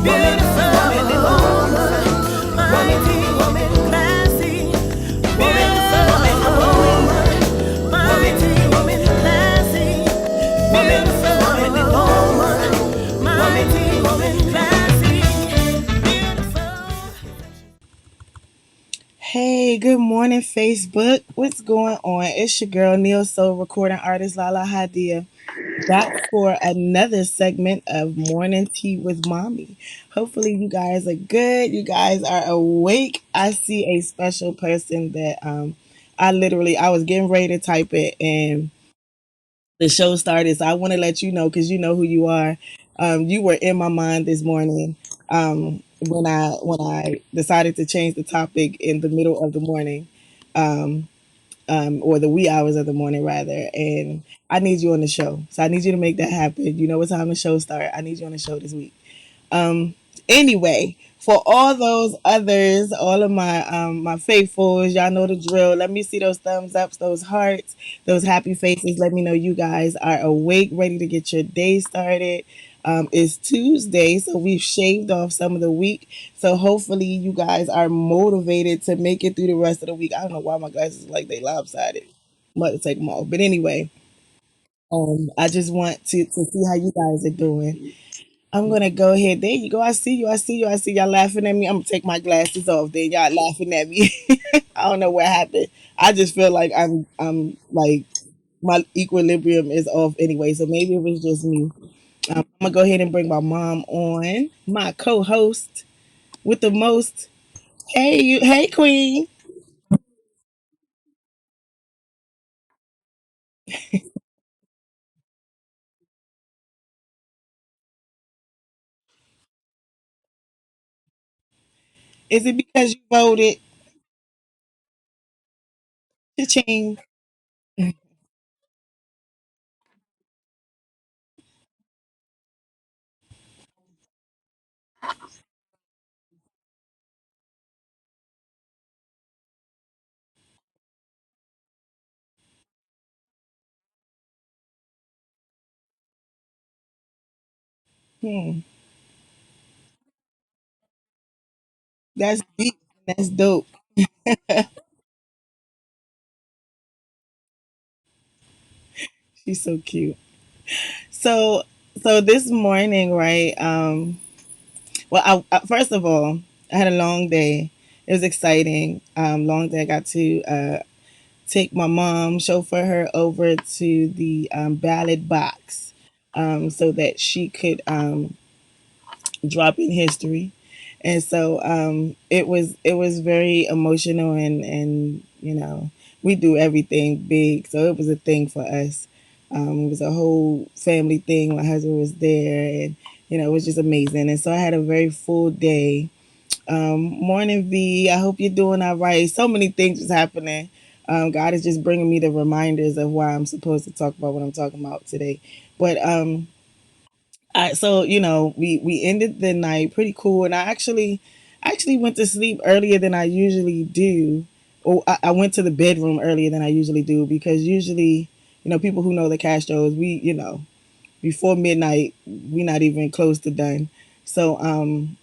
Beautiful woman, mighty woman, classy. Beautiful woman, mighty woman, classy. Beautiful woman, mighty woman, classy. Beautiful. Hey, good morning, Facebook. What's going on? It's your girl, Neo Soul recording artist Lahla-Hadiya, back for another segment of Morning Tea with Mommy. Hopefully, you guys are good. You guys are awake. I see a special person that I was getting ready to type it and the show started. So I want to let you know because you know who you are. You were in my mind this morning when I decided to change the topic in the middle of the morning. Um, or the wee hours of the morning rather. And I need you on the show. So I need you to make that happen. You know what time the show start. I need you on the show this week. Um, anyway, for all those others, all of my faithfuls, y'all know the drill. Let me see those thumbs ups, those hearts, those happy faces. Let me know you guys are awake, ready to get your day started. It's Tuesday, so we've shaved off some of the week. So hopefully you guys are motivated to make it through the rest of the week. I don't know why my glasses are like they lopsided. I'm about to take them off. But anyway, I just want to see how you guys are doing. I'm gonna go ahead. There you go. I see you. I see you. I see y'all laughing at me. I'm gonna take my glasses off. Then y'all laughing at me. I don't know what happened. I just feel like I'm like my equilibrium is off anyway. So maybe it was just me. I'm gonna go ahead and bring my mom on, my co-host with the most. Hey, you. Hey, Queen. Is it because you voted to change? Hmm. That's deep. That's dope. She's so cute. So so this morning, right? Well, first of all, I had a long day. It was exciting. Long day. I got to take my mom, chauffeur her over to the ballot box so that she could drop in history. And so it was very emotional and we do everything big, so it was a thing for us. It was a whole family thing. My husband was there, and it was just amazing. And so I had a very full day. Morning V, I hope you're doing all right. So many things was happening. God is just bringing me the reminders of why I'm supposed to talk about what I'm talking about today. But so we ended the night pretty cool, and I actually went to sleep earlier than I usually do. Or I went to the bedroom earlier than I usually do because usually, people who know the Castros, before midnight, we not even close to done. So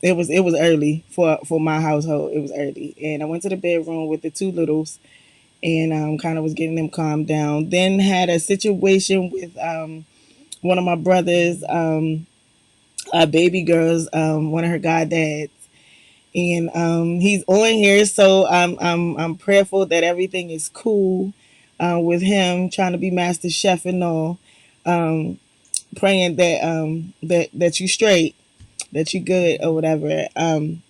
it was early for my household. It was early, and I went to the bedroom with the two littles, and kind of was getting them calmed down. Then had a situation with one of my brothers, baby girls, one of her goddads, and he's on here. So I'm prayerful that everything is cool with him trying to be master chef and all. Um, Praying that you straight, that you good or whatever. And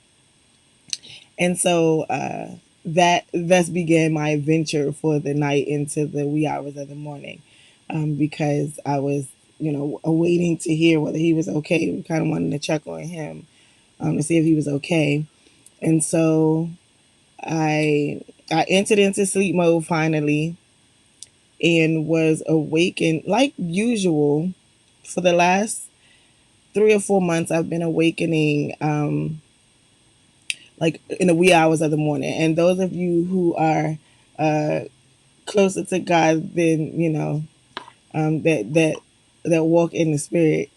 so that's began my adventure for the night into the wee hours of the morning, because I was awaiting to hear whether he was okay. We kind of wanted to check on him to see if he was okay. And so I entered into sleep mode finally and was awakened like usual for the last 3 or 4 months. I've been awakening like in the wee hours of the morning. And those of you who are uh, closer to God than that walk in the spirit,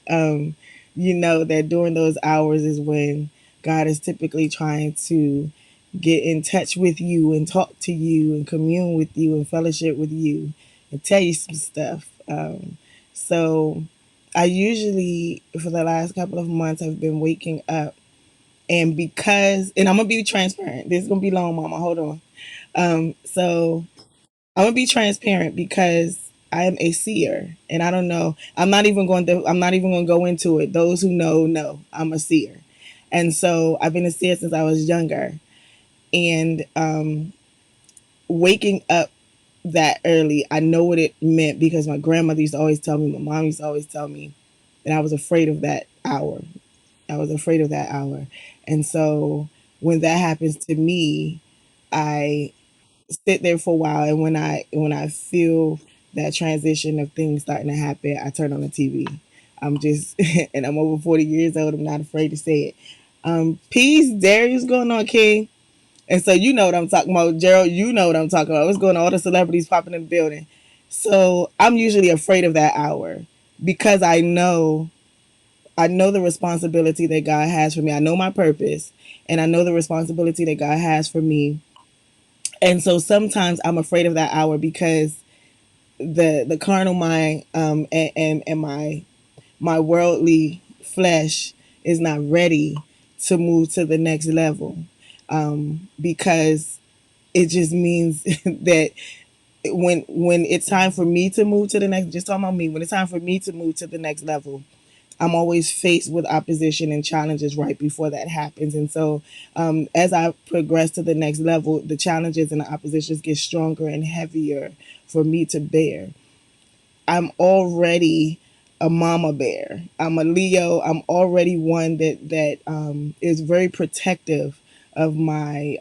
um, you know that during those hours is when God is typically trying to get in touch with you and talk to you and commune with you and fellowship with you and tell you some stuff. So I usually, for the last couple of months, have been waking up. And because, and I'm going to be transparent, this is going to be long, mama. Hold on. So I'm going to be transparent because I am a seer. And I don't know, I'm not even going to go into it. Those who know, I'm a seer. And so I've been a seer since I was younger. And waking up that early, I know what it meant because my grandmother used to always tell me, my mom used to always tell me, and I was afraid of that hour. I was afraid of that hour. And so when that happens to me, I sit there for a while, and when I feel that transition of things starting to happen, I turn on the TV. I'm just and I'm over 40 years old. I'm not afraid to say it. Peace, Darius, going on, King? And so you know what I'm talking about, Gerald. You know what I'm talking about. What's going on? All the celebrities popping in the building. So I'm usually afraid of that hour because I know the responsibility that God has for me. I know my purpose, and I know the responsibility that God has for me. And so sometimes I'm afraid of that hour because the carnal mind and my worldly flesh is not ready to move to the next level, because it just means that when it's time for me to move to the next, just talking about me, when it's time for me to move to the next level, I'm always faced with opposition and challenges right before that happens. And so, as I progress to the next level, the challenges and the oppositions get stronger and heavier for me to bear. I'm already a mama bear. I'm a Leo. I'm already one that is very protective of my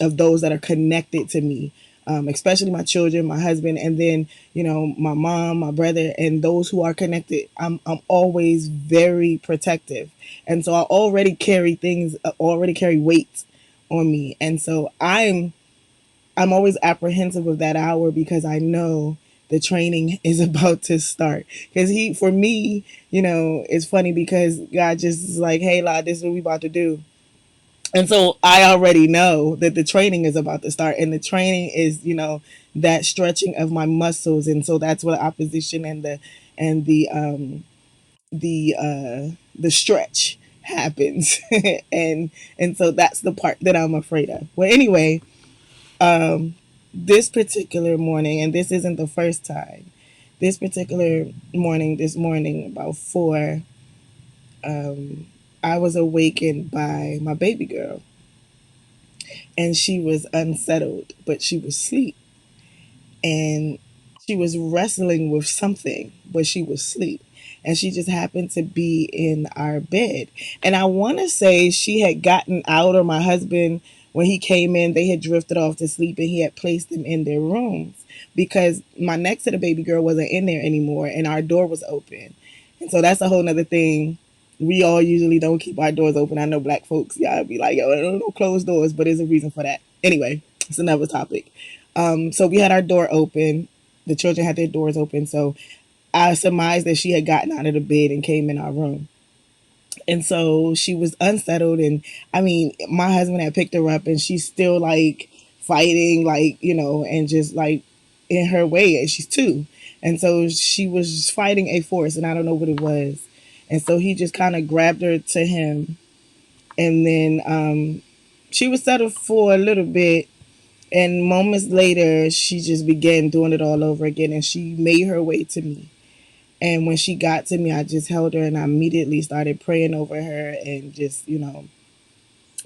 of those that are connected to me, especially my children, my husband, and then my mom, my brother, and those who are connected. I'm always very protective, and so I already carry things, already carry weight on me, and so I'm always apprehensive of that hour because I know the training is about to start. Because for me, it's funny because God just is like, hey, La, this is what we about to do. And so I already know that the training is about to start. And the training is, that stretching of my muscles. And so that's what opposition and the stretch happens. and and so that's the part that I'm afraid of. Well, anyway, um, this particular morning, and this isn't the first time, this morning, about four, I was awakened by my baby girl, and she was unsettled, but she was asleep, and she was wrestling with something, but she was asleep. And she just happened to be in our bed. And I want to say she had gotten out, or my husband, when he came in, they had drifted off to sleep and he had placed them in their rooms because my next to the baby girl wasn't in there anymore and our door was open. And so that's a whole nother thing. We all usually don't keep our doors open. I know black folks, y'all be like, yo, don't close doors, but there's a reason for that. Anyway, it's another topic. So we had our door open. The children had their doors open. So I surmised that she had gotten out of the bed and came in our room. And so she was unsettled. And I mean, my husband had picked her up and she's still like fighting, like, and just like in her way. And she's two. And so she was just fighting a force, and I don't know what it was. And so he just kind of grabbed her to him. And then she was settled for a little bit, and moments later, she just began doing it all over again, and she made her way to me. And when she got to me, I just held her and I immediately started praying over her and just,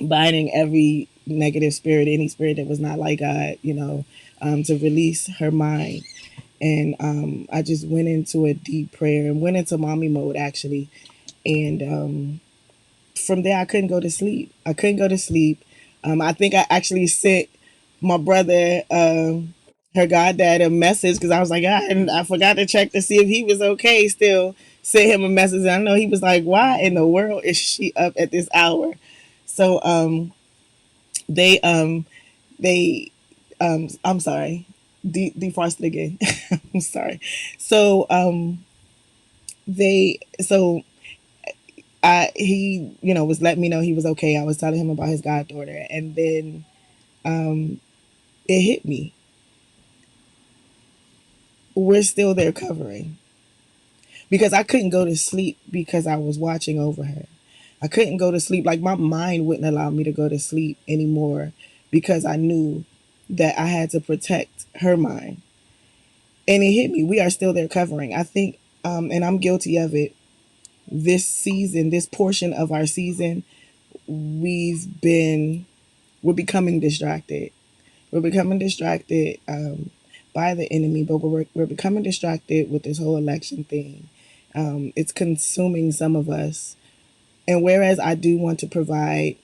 binding every negative spirit, any spirit that was not like God, to release her mind. And I just went into a deep prayer and went into mommy mode, actually. And from there, I couldn't go to sleep. I couldn't go to sleep. I think I actually sent my brother, her goddad, a message because I was like, I forgot to check to see if he was okay. Still sent him a message. And I know he was like, why in the world is she up at this hour? So they they I'm sorry, defrosted again. I'm sorry. So they so he, was letting me know he was okay. I was telling him about his goddaughter, and then um, it hit me. We're still there covering because I couldn't go to sleep because I was watching over her. I couldn't go to sleep. Like my mind wouldn't allow me to go to sleep anymore because I knew that I had to protect her mind. And it hit me. We are still there covering. I think, and I'm guilty of it. This season, this portion of our season, we've been, we're becoming distracted. We're becoming distracted by the enemy, but we're becoming distracted with this whole election thing. It's consuming some of us. And whereas I do want to provide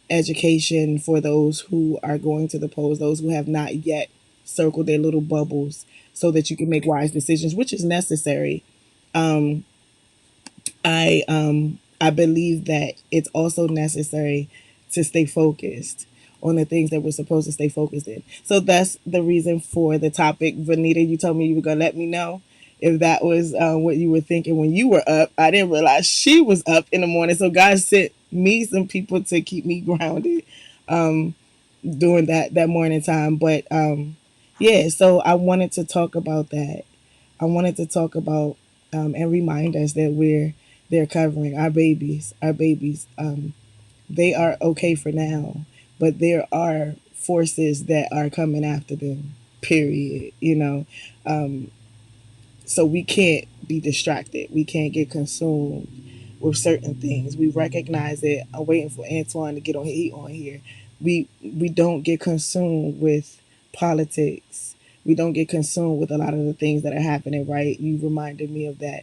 education for those who are going to the polls, those who have not yet circled their little bubbles so that you can make wise decisions, which is necessary. Um, I believe that it's also necessary to stay focused on the things that we're supposed to stay focused in. So that's the reason for the topic. Vanita, you told me you were gonna let me know if that was what you were thinking when you were up. I didn't realize she was up in the morning. So God sent me some people to keep me grounded during that morning time. But yeah, so I wanted to talk about that. I wanted to talk about and remind us that they're covering our babies. Our babies, they are okay for now, but there are forces that are coming after them. Period. Um, so we can't be distracted. We can't get consumed with certain things. We recognize it. I'm waiting for Antoine to get on here. We don't get consumed with politics. We don't get consumed with a lot of the things that are happening. Right? You reminded me of that.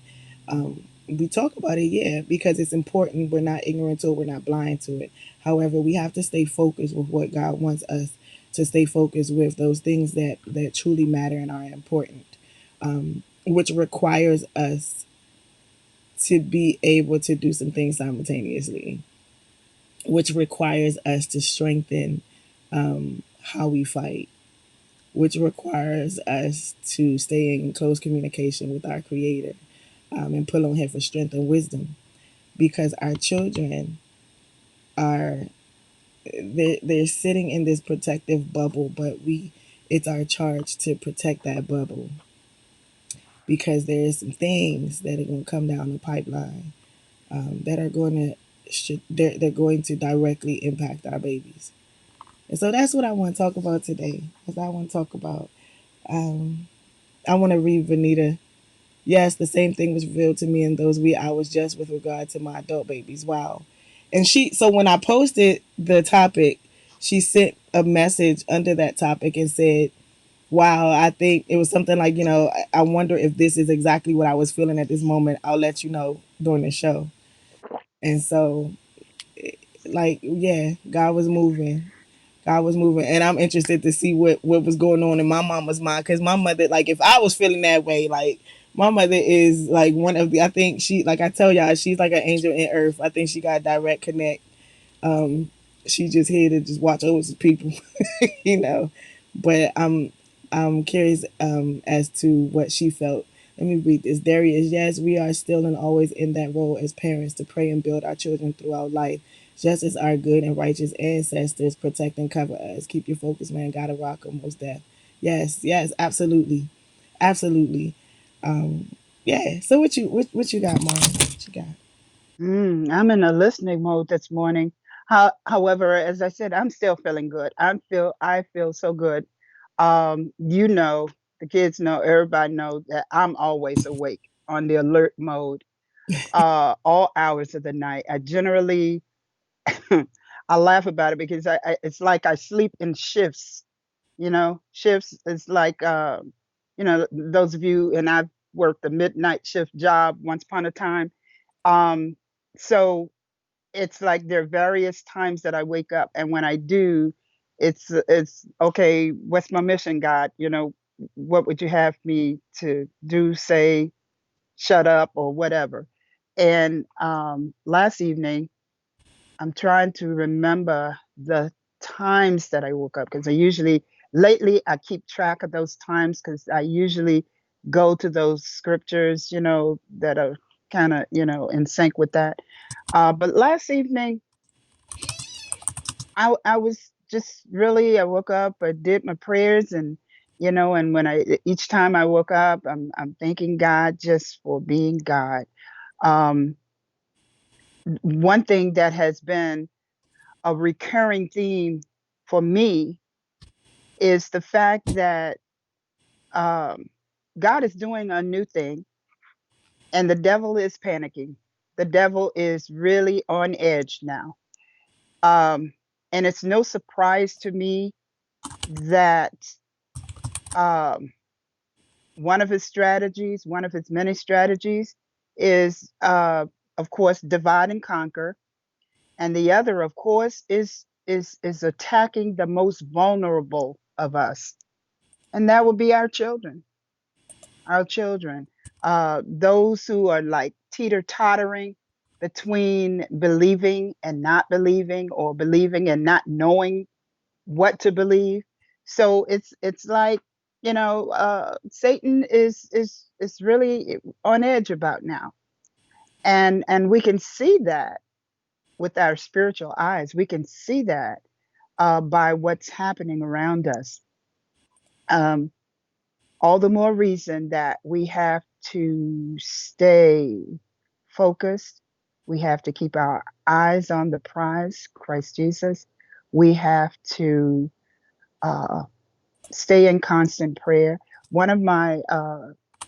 We talk about it, yeah, because it's important. We're not ignorant to it. We're not blind to it. However, we have to stay focused with what God wants us to stay focused with. Those things that truly matter and are important, which requires us to be able to do some things simultaneously, which requires us to strengthen how we fight, which requires us to stay in close communication with our Creator and pull on Him for strength and wisdom, because our children are they're sitting in this protective bubble, but it's our charge to protect that bubble because there's some things that are going to come down the pipeline that are going to they're going to directly impact our babies. And so that's what I want to talk about today. Because I want to talk about um, I want to read Vanita. Yes, the same thing was revealed to me in those wee hours just with regard to my adult babies. Wow. And so when I posted the topic, she sent a message under that topic and said, wow, I think it was something like, I wonder if this is exactly what I was feeling at this moment. I'll let you know during the show. And so, like, yeah, God was moving. God was moving. And I'm interested to see what was going on in my mama's mind. Because my mother, like, if I was feeling that way, like, my mother is like one of the, I think she, like I tell y'all, she's like an angel in earth. I think she got direct connect. Um, she just here to just watch over some people, you know. But I'm curious as to what she felt. Let me read this. Darius, yes, we are still and always in that role as parents to pray and build our children throughout life, just as our good and righteous ancestors protect and cover us. Keep your focus, man. Gotta rock 'em, most deaf. Yes, yes, absolutely, absolutely. Um, yeah. So what you got, Mom? What you got? I'm in a listening mode this morning. However, as I said, I'm still feeling good. I feel so good. The kids know, everybody knows that I'm always awake on the alert mode, all hours of the night. I generally, I laugh about it because it's like I sleep in shifts. Shifts is like, those of you, and I've worked a midnight shift job once upon a time. Um, so it's like there are various times that I wake up, and when I do, it's okay. What's my mission, God? What would you have me to do, say, shut up, or whatever? And last evening, I'm trying to remember the times that I woke up because lately I keep track of those times because I usually go to those scriptures, that are. kind of, in sync with that. But last evening, I was just really, I woke up, I did my prayers, and and when each time I woke up, I'm thanking God just for being God. Um, One thing that has been a recurring theme for me is the fact that um, God is doing a new thing, and the devil is panicking. The devil is really on edge now. Um, and it's no surprise to me that um, one of his strategies, one of his many strategies, is, of course, divide and conquer, and the other, of course, is attacking the most vulnerable of us, and that would be our children. Our children, those who are like teeter tottering between believing and not believing, or believing and not knowing what to believe. So it's like, Satan is really on edge about now, and we can see that with our spiritual eyes. We can see that by what's happening around us. Um, all the more reason that we have to stay focused. We have to keep our eyes on the prize, Christ Jesus. We have to uh, stay in constant prayer. One of my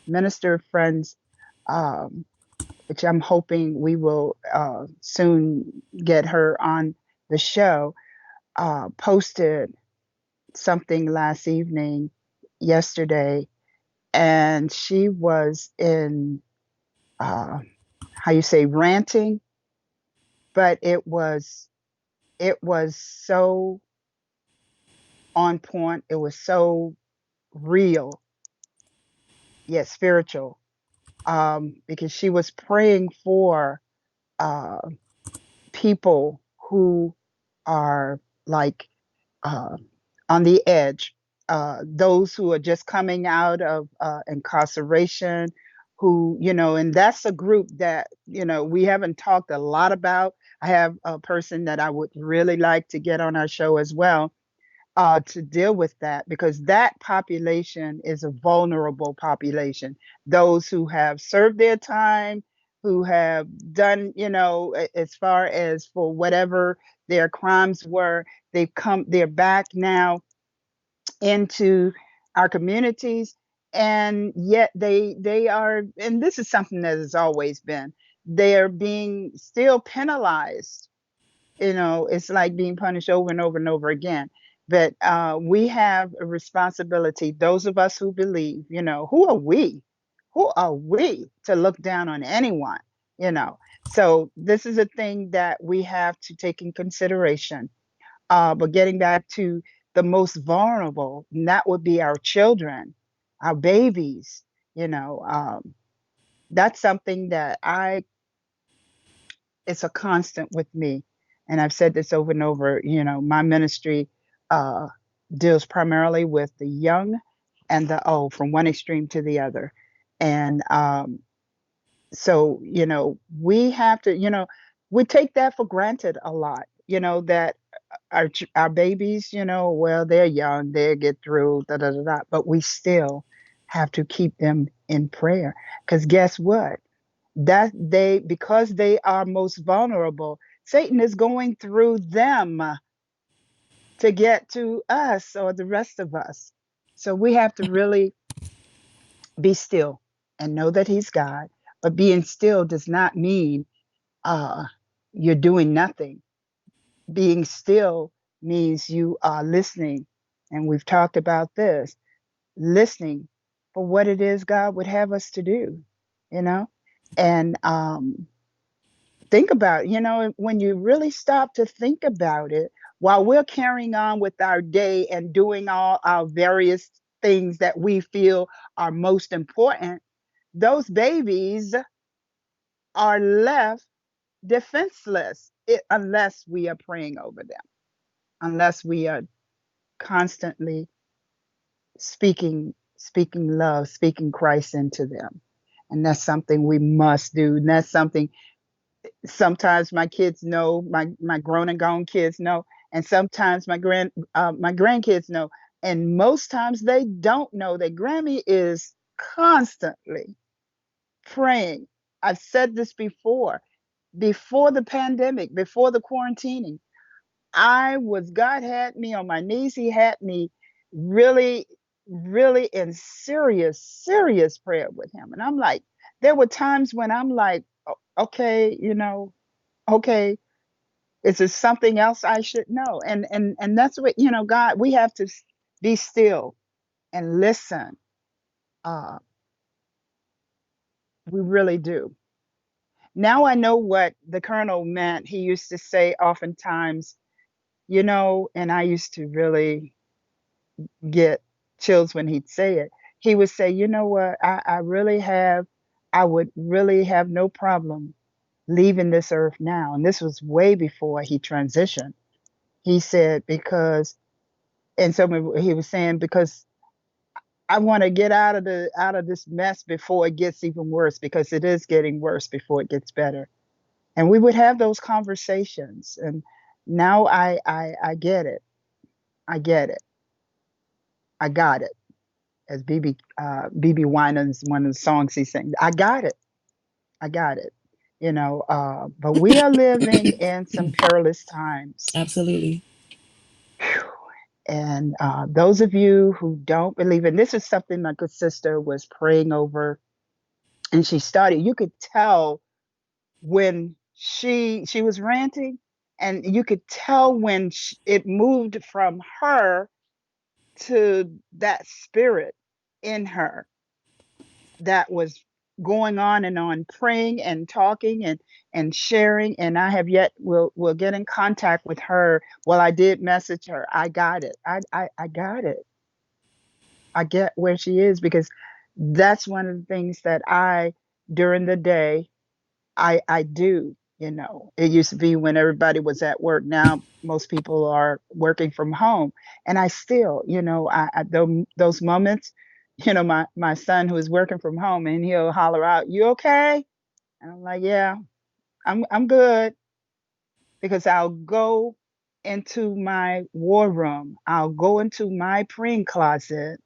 minister friends, um, which I'm hoping we will soon get her on the show, posted something last evening, yesterday, and she was in, uh, how you say, ranting, but it was so on point. It was so real yet spiritual, because she was praying for uh, people who are like, uh, on the edge, those who are just coming out of incarceration, who, and that's a group that, we haven't talked a lot about. I have a person that I would really like to get on our show as well, to deal with that, because that population is a vulnerable population. Those who have served their time, who have done, as far as for whatever their crimes were, they're back now into our communities, and yet they are, and this is something that has always been, they are being still penalized. It's like being punished over and over and over again. But we have a responsibility, those of us who believe. Who are we to look down on anyone? So this is a thing that we have to take in consideration. But getting back to the most vulnerable, and that would be our children, our babies. You know, that's something that it's a constant with me. And I've said this over and over. My ministry uh, deals primarily with the young and the old, from one extreme to the other. And so, we have to, we take that for granted a lot, that our babies, well, they're young, they get through, da da da da, but we still have to keep them in prayer, because guess what? That they Because they are most vulnerable, Satan is going through them to get to us, or the rest of us. So we have to really be still and know that he's God. But being still does not mean uh, you're doing nothing. Being still means you are listening. And we've talked about this, listening for what it is God would have us to do, you know? And think about, when you really stop to think about it, while we're carrying on with our day and doing all our various things that we feel are most important, those babies are left defenseless, unless we are praying over them, unless we are constantly speaking love, speaking Christ into them. And that's something we must do. And that's something sometimes my kids know, my grown and gone kids know, and sometimes my grandkids know, and most times they don't know that Grammy is constantly praying. I've said this before the pandemic, before the quarantining. God had me on my knees. He had me really, really in serious, serious prayer with him. And I'm like, there were times when I'm like, okay, okay, is there something else I should know? And that's what, God, we have to be still and listen. Uh, we really do. Now I know what the colonel meant. He used to say oftentimes, and I used to really get chills when he'd say it. He would say, you know what, I would really have no problem leaving this earth now. And this was way before he transitioned. He said, because, and so he was saying, because I want to get out of this mess before it gets even worse, because it is getting worse before it gets better. And we would have those conversations. And now I get it. I get it. I got it. As BB Winans, one of the songs he sings. I got it. I got it. But we are living in some perilous times. Absolutely. Whew. And those of you who don't believe, and this is something my good sister was praying over, and she started. You could tell when she was ranting, and you could tell when it moved from her to that spirit in her that was going on, praying and talking and sharing. And I have yet will get in contact with her. Well, I did message her. I got it. I got it. I get where she is, because that's one of the things that I during the day I do. It used to be when everybody was at work. Now most people are working from home, and I still, those moments, my son who is working from home, and he'll holler out, "You okay?" And I'm like, "Yeah, I'm good," because I'll go into my war room, I'll go into my praying closet,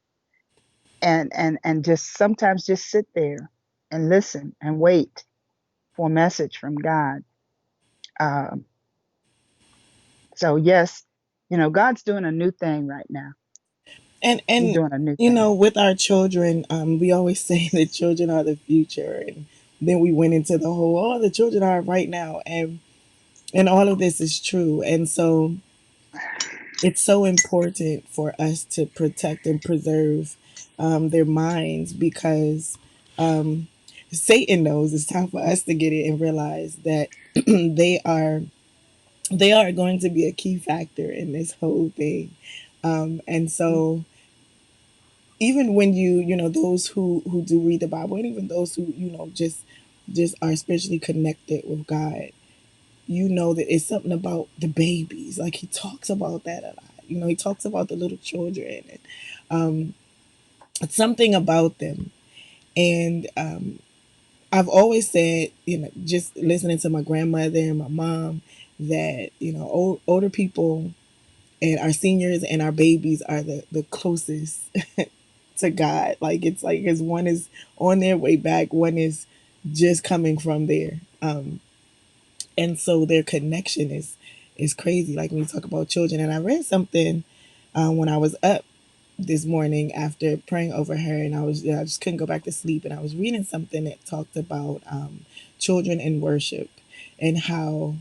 and just sometimes just sit there and listen and wait for a message from God. Um, So yes, God's doing a new thing right now. And He's and doing a new thing. with our children, we always say the children are the future, and then we went into the whole, oh, the children are right now, and all of this is true, and so it's so important for us to protect and preserve their minds, because um, Satan knows it's time for us to get it and realize that they are they are going to be a key factor in this whole thing. And so even when those who do read the Bible, and even those who just are spiritually connected with God, that it's something about the babies. Like, he talks about that a lot. He talks about the little children, and it's something about them. And I've always said, just listening to my grandmother and my mom, that older people and our seniors and our babies are the closest to God. Like, it's like, as one is on their way back, one is just coming from there. And so their connection is crazy. Like, when you talk about children, and I read something when I was up this morning after praying over her, and I just couldn't go back to sleep, and I was reading something that talked about children in worship, and how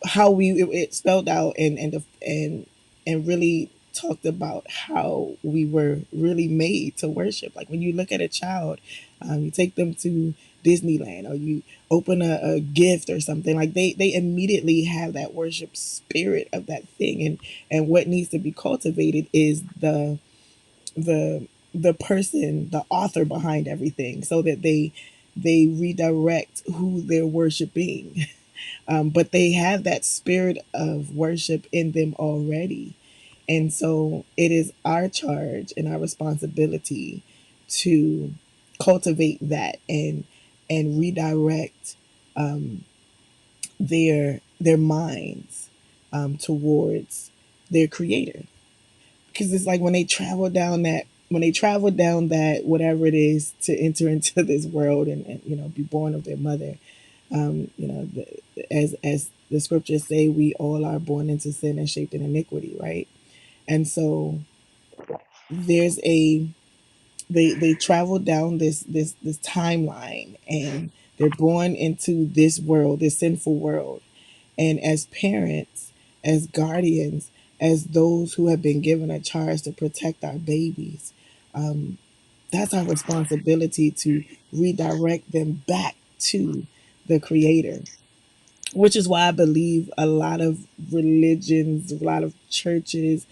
it spelled out, and really talked about how we were really made to worship. Like, when you look at a child, you take them to Disneyland, or you open a gift or something, like they immediately have that worship spirit of that thing. And what needs to be cultivated is the person, the author behind everything, so that they redirect who they're worshiping. But they have that spirit of worship in them already. And so it is our charge and our responsibility to cultivate that and redirect their minds towards their creator, because it's like when they travel down that whatever it is to enter into this world and be born of their mother. As the scriptures say, we all are born into sin and shaped in iniquity, right? And so there's a they travel down this timeline, and they're born into this world, this sinful world. And as parents, as guardians, as those who have been given a charge to protect our babies, that's our responsibility to redirect them back to the creator, which is why I believe a lot of religions, a lot of churches,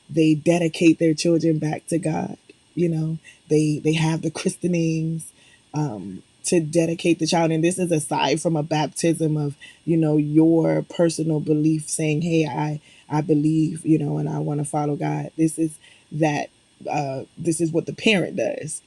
they dedicate their children back to God. You know, they have the christenings to dedicate the child, and this is aside from a baptism of your personal belief, saying, "Hey, I believe," and I want to follow God. That this is what the parent does.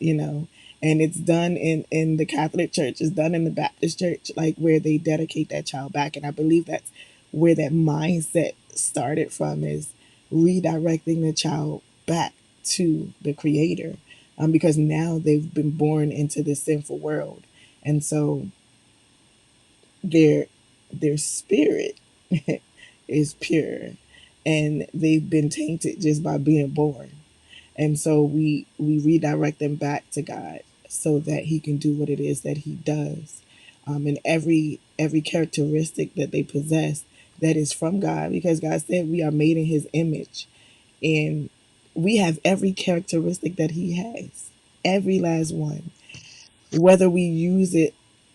And it's done in the Catholic Church, it's done in the Baptist Church, like where they dedicate that child back. And I believe that's where that mindset started from, is redirecting the child back to the creator, because now they've been born into this sinful world. And so their their spirit is pure, and they've been tainted just by being born. And so we redirect them back to God so that He can do what it is that He does, and every characteristic that they possess that is from God, because God said we are made in His image, and we have every characteristic that He has, every last one. Whether we use it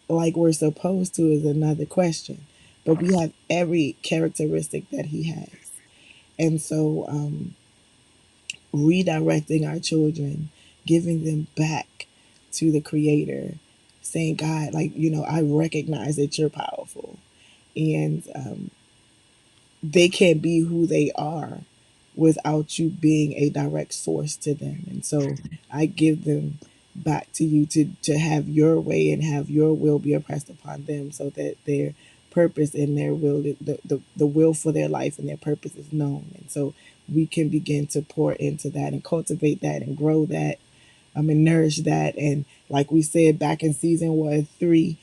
like we're supposed to is another question, but we have every characteristic that He has. And so redirecting our children, giving them back to the Creator, saying, God, like, I recognize that you're powerful. And they can't be who they are without you being a direct source to them. And so I give them back to you to have your way and have your will be oppressed upon them, so that their purpose and their will, the will for their life and their purpose is known. And so we can begin to pour into that and cultivate that and grow that, and nourish that. And like we said back in season 1, 3,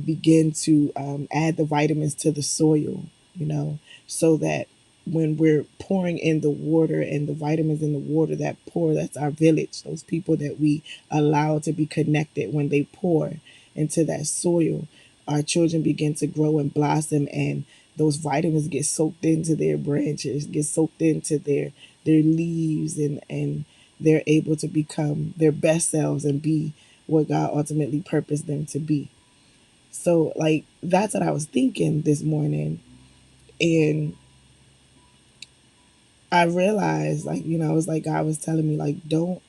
begin to add the vitamins to the soil, so that when we're pouring in the water and the vitamins in the water that pour, that's our village, those people that we allow to be connected, when they pour into that soil, our children begin to grow and blossom, and those vitamins get soaked into their branches, get soaked into their leaves, and they're able to become their best selves and be what God ultimately purposed them to be. So, like, that's what I was thinking this morning. And I realized, like, it was like God was telling me, like, don't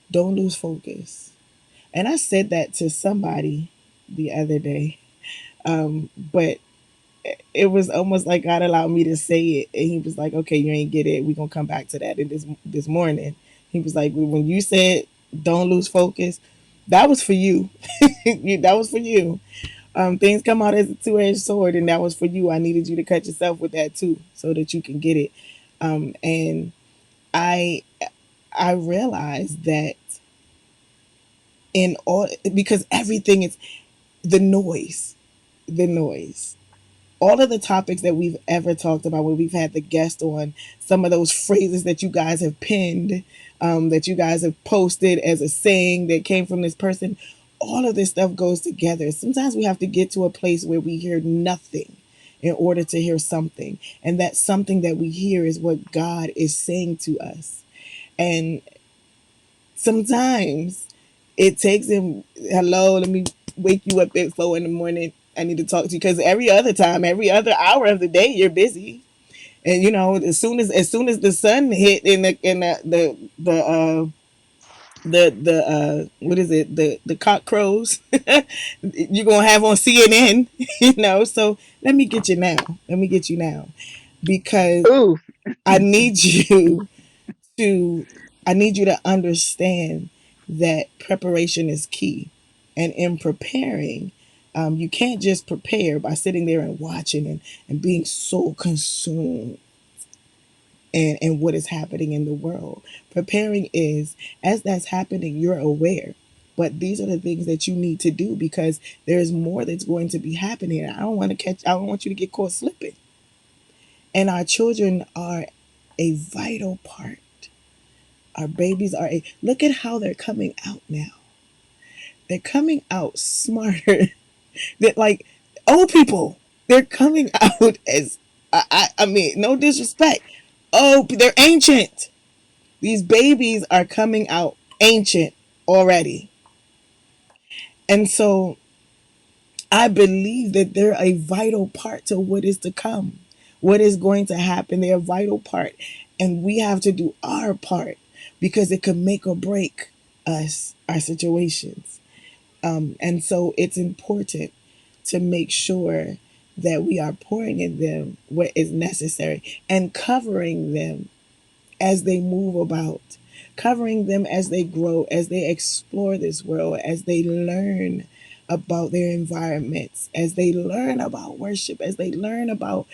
lose focus. And I said that to somebody the other day. But it was almost like God allowed me to say it, and He was like, "Okay, you ain't get it. We're gonna come back to that." And this morning, He was like, "When you said don't lose focus, that was for you. That was for you. Things come out as a two-edged sword, and that was for you. I needed you to cut yourself with that too, so that you can get it." And I I realized that in all, because everything is the noise, the noise. All of the topics that we've ever talked about, when we've had the guest on, some of those phrases that you guys have pinned, that you guys have posted as a saying that came from this person, all of this stuff goes together. Sometimes we have to get to a place where we hear nothing in order to hear something. And that something that we hear is what God is saying to us. And sometimes it takes him, hello, let me wake you up at 4 in the morning. I need to talk to you, because every other time, every other hour of the day, you're busy. And as soon as the sun hit in the what is it, the cock crows, you're gonna have on CNN. So let me get you now. Let me get you now, because Ooh, I need you to I need you to understand that preparation is key. And in preparing, you can't just prepare by sitting there and watching and being so consumed and what is happening in the world. Preparing is, as that's happening, you're aware. But these are the things that you need to do because there's more that's going to be happening. I don't want you to get caught slipping. And our children are a vital part. Our babies are a, look at how they're coming out now. They're coming out smarter that like old people. They're coming out as I mean, no disrespect. Oh, they're ancient. These babies are coming out ancient already. And so I believe that they're a vital part to what is to come, what is going to happen. They're a vital part. And we have to do our part because it could make or break us, our situations. And so it's important to make sure that we are pouring in them what is necessary and covering them as they move about, covering them as they grow, as they explore this world, as they learn about their environments, as they learn about worship, as they learn about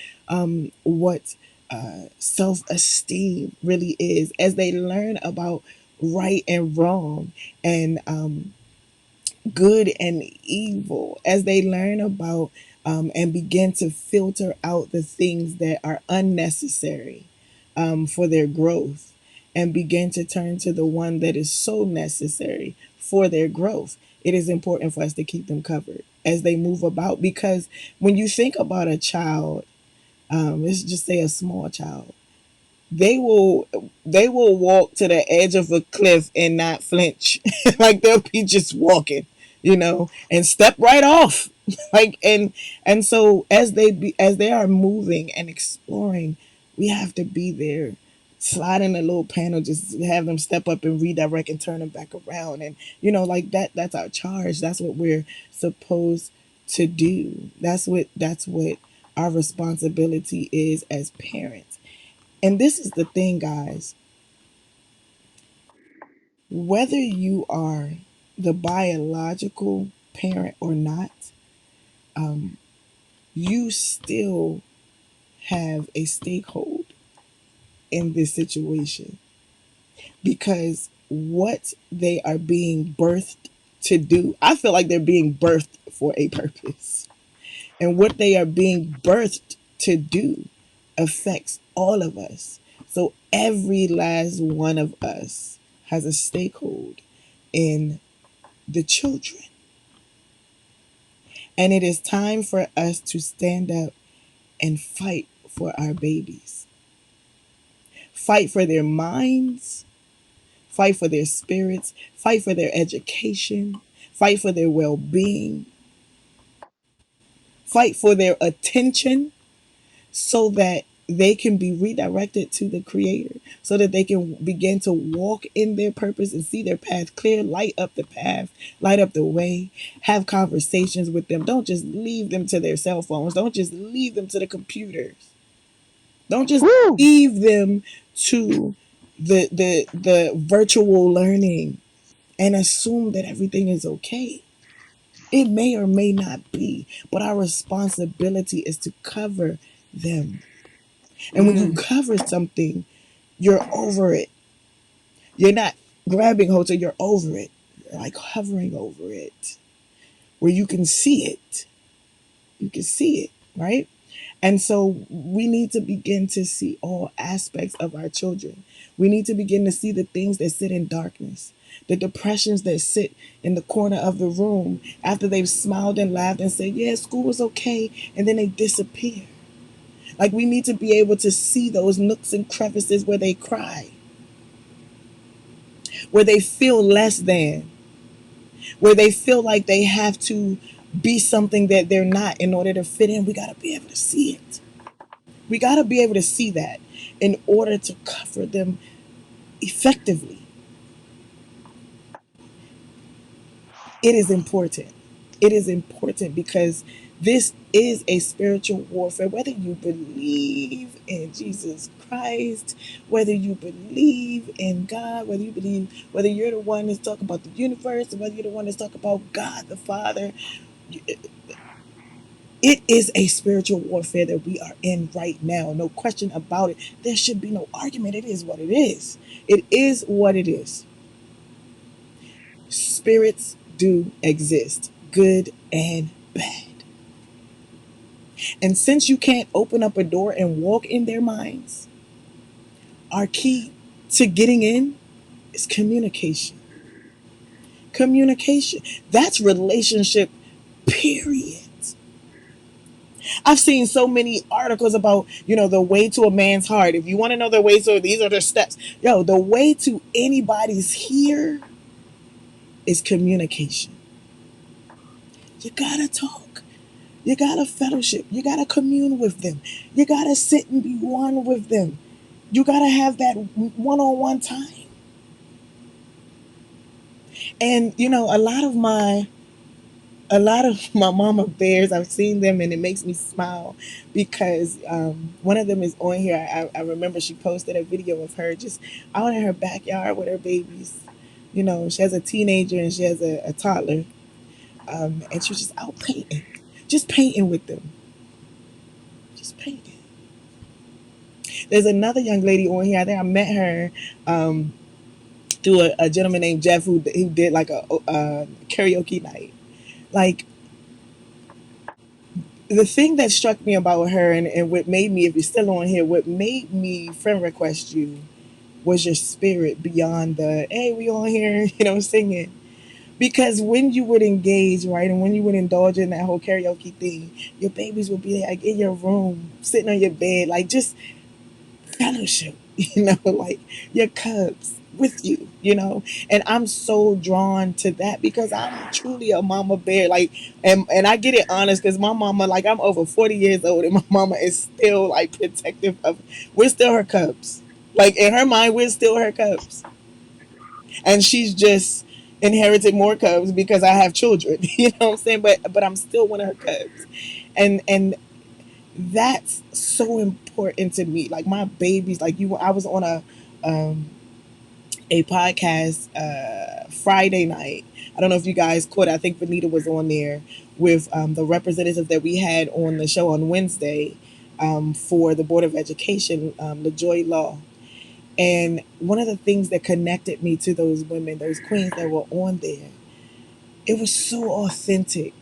what self esteem really is, as they learn about right and wrong and good and evil, as they learn about and begin to filter out the things that are unnecessary for their growth and begin to turn to the one that is so necessary for their growth. It is important for us to keep them covered as they move about because when you think about a child, let's just say a small child, they will they will walk to the edge of a cliff and not flinch. Like they'll be just walking, and step right off. like and so as they are moving and exploring, we have to be there, slide in a little panel, just have them step up and redirect and turn them back around. And like that's our charge. That's what we're supposed to do. That's what our responsibility is as parents. And this is the thing, guys. Whether you are the biological parent or not, you still have a stakehold in this situation because what they are being birthed to do, I feel like they're being birthed for a purpose. And what they are being birthed to do affects all of us. So every last one of us has a stakehold in the children. And it is time for us to stand up and fight for our babies. Fight for their minds, fight for their spirits, fight for their education, fight for their well being, fight for their attention, so that they can be redirected to the creator, so that they can begin to walk in their purpose and see their path clear, light up the path, light up the way, have conversations with them. Don't just leave them to their cell phones. Don't just leave them to the computers. Don't just Woo! leave them to the virtual learning and assume that everything is okay. It may or may not be, but our responsibility is to cover them. And when you Mm. cover something, you're over it. You're not grabbing hold, so you're over it. You're like hovering over it, where you can see it. You can see it, right? And so we need to begin to see all aspects of our children. We need to begin to see the things that sit in darkness, the depressions that sit in the corner of the room after they've smiled and laughed and said, yeah, school was okay, and then they disappear. Like we need to be able to see those nooks and crevices where they cry, where they feel less than, where they feel like they have to be something that they're not in order to fit in. We got to be able to see it. We got to be able to see that in order to cover them effectively. It is important. It is important because this is a spiritual warfare. Whether you believe in Jesus Christ, whether you believe in God, whether you believe, whether you're the one that's talking about the universe, or whether you're the one that's talking about God the Father, it is a spiritual warfare that we are in right now. No question about it. There should be no argument. It is what it is. It is what it is. Spirits do exist, good and bad. And since you can't open up a door and walk in their minds, our key to getting in is communication. Communication. That's relationship, period. I've seen so many articles about, the way to a man's heart. If you want to know the way, so these are the steps. Yo, the way to anybody's here is communication. You gotta talk. You gotta fellowship. You gotta commune with them. You gotta sit and be one with them. You gotta have that one-on-one time. And a lot of my mama bears, I've seen them and it makes me smile because one of them is on here. I remember she posted a video of her just out in her backyard with her babies. She has a teenager and she has a toddler, and she was just out painting, just painting with them, just painting. There's another young lady on here. I think I met her um, through a gentleman named Jeff who did like a karaoke night. Like, the thing that struck me about her, and what made me, if you're still on here, what made me friend request you was your spirit beyond the, hey, we on here, singing. Because when you would engage, right, and when you would indulge in that whole karaoke thing, your babies would be like in your room, sitting on your bed, like just fellowship, like your cubs with you. And I'm so drawn to that because I'm truly a mama bear. Like, and I get it honest because my mama, like, I'm over 40 years old and my mama is still like protective of, we're still her cubs. Like, in her mind, we're still her cubs. And she's just inherited more cubs because I have children. You know what I'm saying? But I'm still one of her cubs. And that's so important to me. Like, my babies, like, I was on um a podcast Friday night. I don't know if you guys caught it. I think Benita was on there with the representative that we had on the show on Wednesday, for the Board of Education, LaJoy Law. And one of the things that connected me to those women, those queens that were on there, it was so authentic.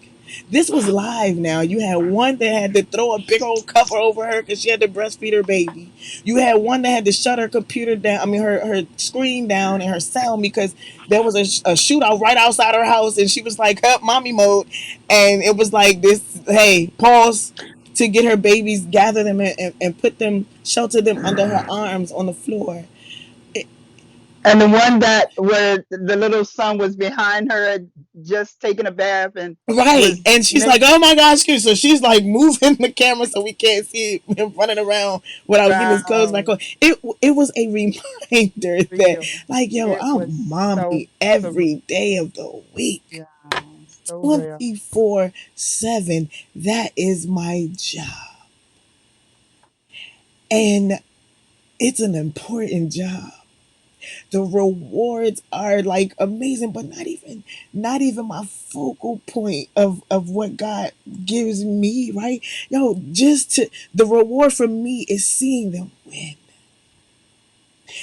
This was live now. You had one that had to throw a big old cover over her because she had to breastfeed her baby. You had one that had to shut her computer down, I mean, her screen down and her sound because there was a shootout right outside her house and she was like, up, mommy mode. And it was like this, hey, pause to get her babies, gather them and put them, shelter them under her arms on the floor. It, And the one that where the little son was behind her had just taken a bath and Right. was And she's like, naked. oh my gosh, Chris. So she's like moving the camera so we can't see him running around without getting his clothes back Wow, on. It was a reminder that, real. like, yo, It was I'm so mommy so real. every day of the week. Yeah, so real. 24/7. That is my job. And it's an important job. The rewards are like amazing, but not even my focal point of what God gives me, right? Yo, just to the reward for me is seeing them win,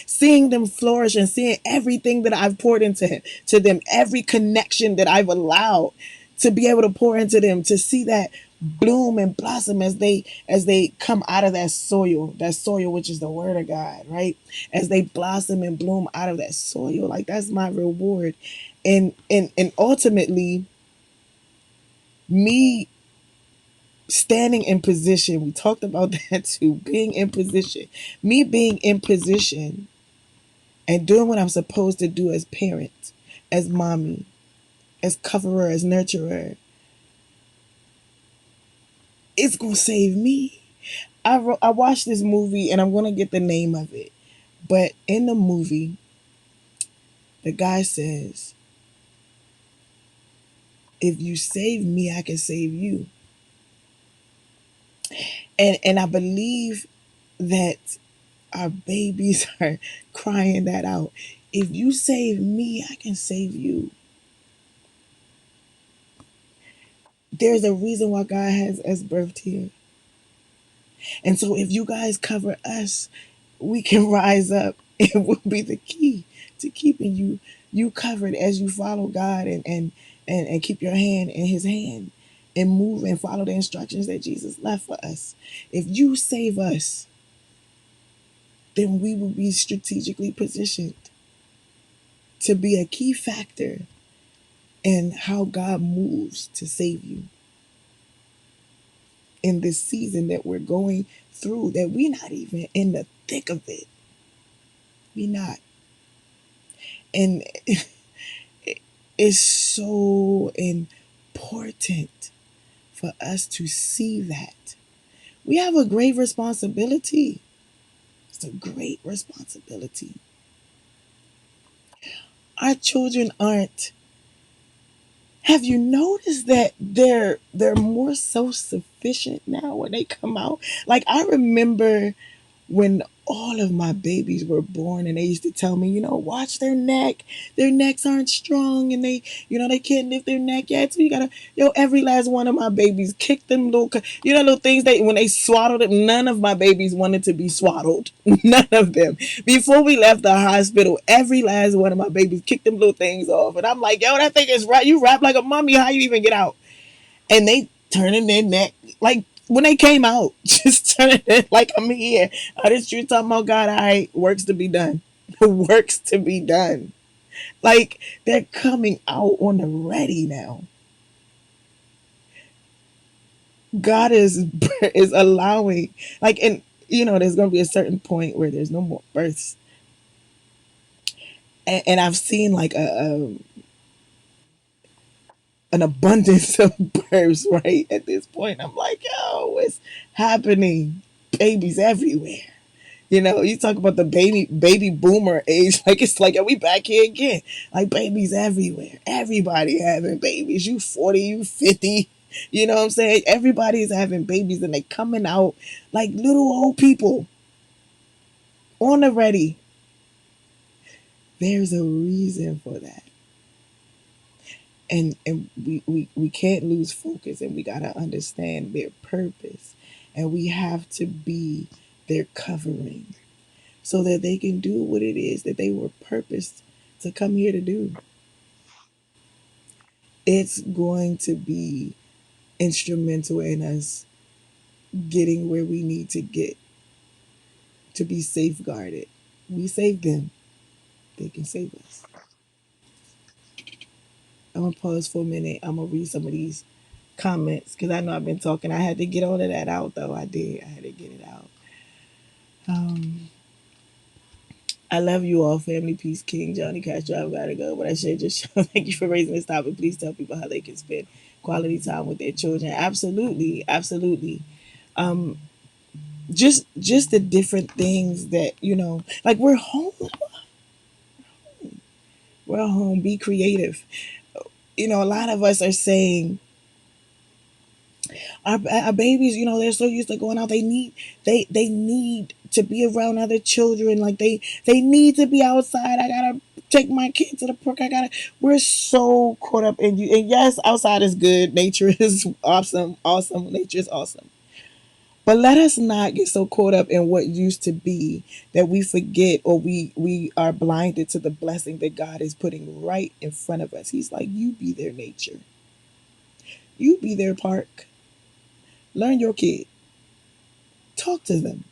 seeing them flourish, and seeing everything that I've poured into to them, every connection that I've allowed to be able to pour into them, to see that bloom and blossom as they come out of that soil which is the word of God, right? As they blossom and bloom out of that soil, like, that's my reward. And ultimately, me standing in position, we talked about that too, being in position, me being in position and doing what I'm supposed to do as parent, as mommy, as coverer, as nurturer, it's gonna save me. I watched this movie and I'm gonna get the name of it, but in the movie, the guy says, If you save me, I can save you. And I believe that our babies are crying that out. If you save me, I can save you. There's a reason why God has us birthed here. And so if you guys cover us, we can rise up. It will be the key to keeping you covered as you follow God and keep your hand in his hand and move and follow the instructions that Jesus left for us. If you save us, then we will be strategically positioned to be a key factor in how God moves to save you in this season that we're going through, that we're not even in the thick of it. We're not. And it's so important for us to see that. We have a great responsibility. It's a great responsibility. Our children aren't. Have you noticed that they're more self sufficient now when they come out? Like I remember when all of my babies were born and they used to tell me, watch their neck. Their necks aren't strong and they can't lift their neck yet. So you gotta, every last one of my babies kicked them little things that when they swaddled it, none of my babies wanted to be swaddled. None of them. Before we left the hospital, every last one of my babies kicked them little things off. And I'm like, that thing is right. You wrap like a mummy. How you even get out? And they turning their neck like when they came out, just turning it like I'm here. This you talking about God? All right, works to be done. Works to be done. Like they're coming out on the ready now. God is allowing and there's gonna be a certain point where there's no more births, and I've seen like an abundance of births right at this point. I'm like, yo, what's happening? Babies everywhere. You talk about the baby boomer age, like it's like, are we back here again? Like babies everywhere. Everybody having babies. You 40, you 50. You know what I'm saying? Everybody's having babies and they coming out like little old people on the ready. There's a reason for that. And we can't lose focus, and we gotta understand their purpose. And we have to be their covering so that they can do what it is that they were purposed to come here to do. It's going to be instrumental in us getting where we need to get to be safeguarded. We save them, they can save us. I'm gonna pause for a minute. I'm gonna read some of these comments because I know I've been talking. I had to get all of that out though. I did. I had to get it out. Um, I love you all, family, peace, King Johnny Castro. I've gotta go, but I should just show. Thank you for raising this topic. Please tell people how they can spend quality time with their children. Absolutely, absolutely. Um, just the different things that like we're home. We're home. Be creative. A lot of us are saying our babies. They're so used to going out. They need to be around other children. Like they need to be outside. I gotta take my kid to the park. We're so caught up in you. And yes, outside is good. Nature is awesome. Awesome. Nature is awesome. But let us not get so caught up in what used to be that we forget, or we are blinded to the blessing that God is putting right in front of us. He's like, you be their nature. You be their park. Learn your kid. Talk to them.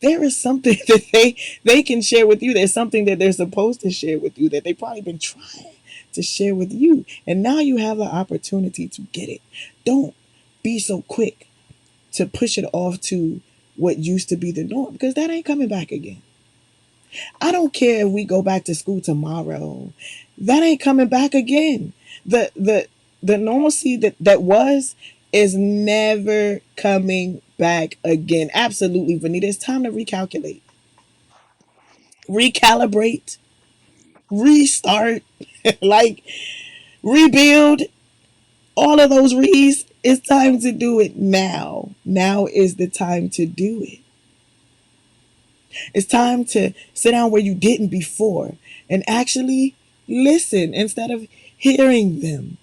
There is something that they can share with you. There's something that they're supposed to share with you that they've probably been trying to share with you. And now you have the opportunity to get it. Don't be so quick to push it off to what used to be the norm, because that ain't coming back again. I don't care if we go back to school tomorrow. That ain't coming back again. The normalcy that was is never coming back again. Absolutely, Vanita. It's time to recalculate, recalibrate, restart, like rebuild. all of those reads, it's time to do it now. Now is the time to do it. It's time to sit down where you didn't before and actually listen instead of hearing them.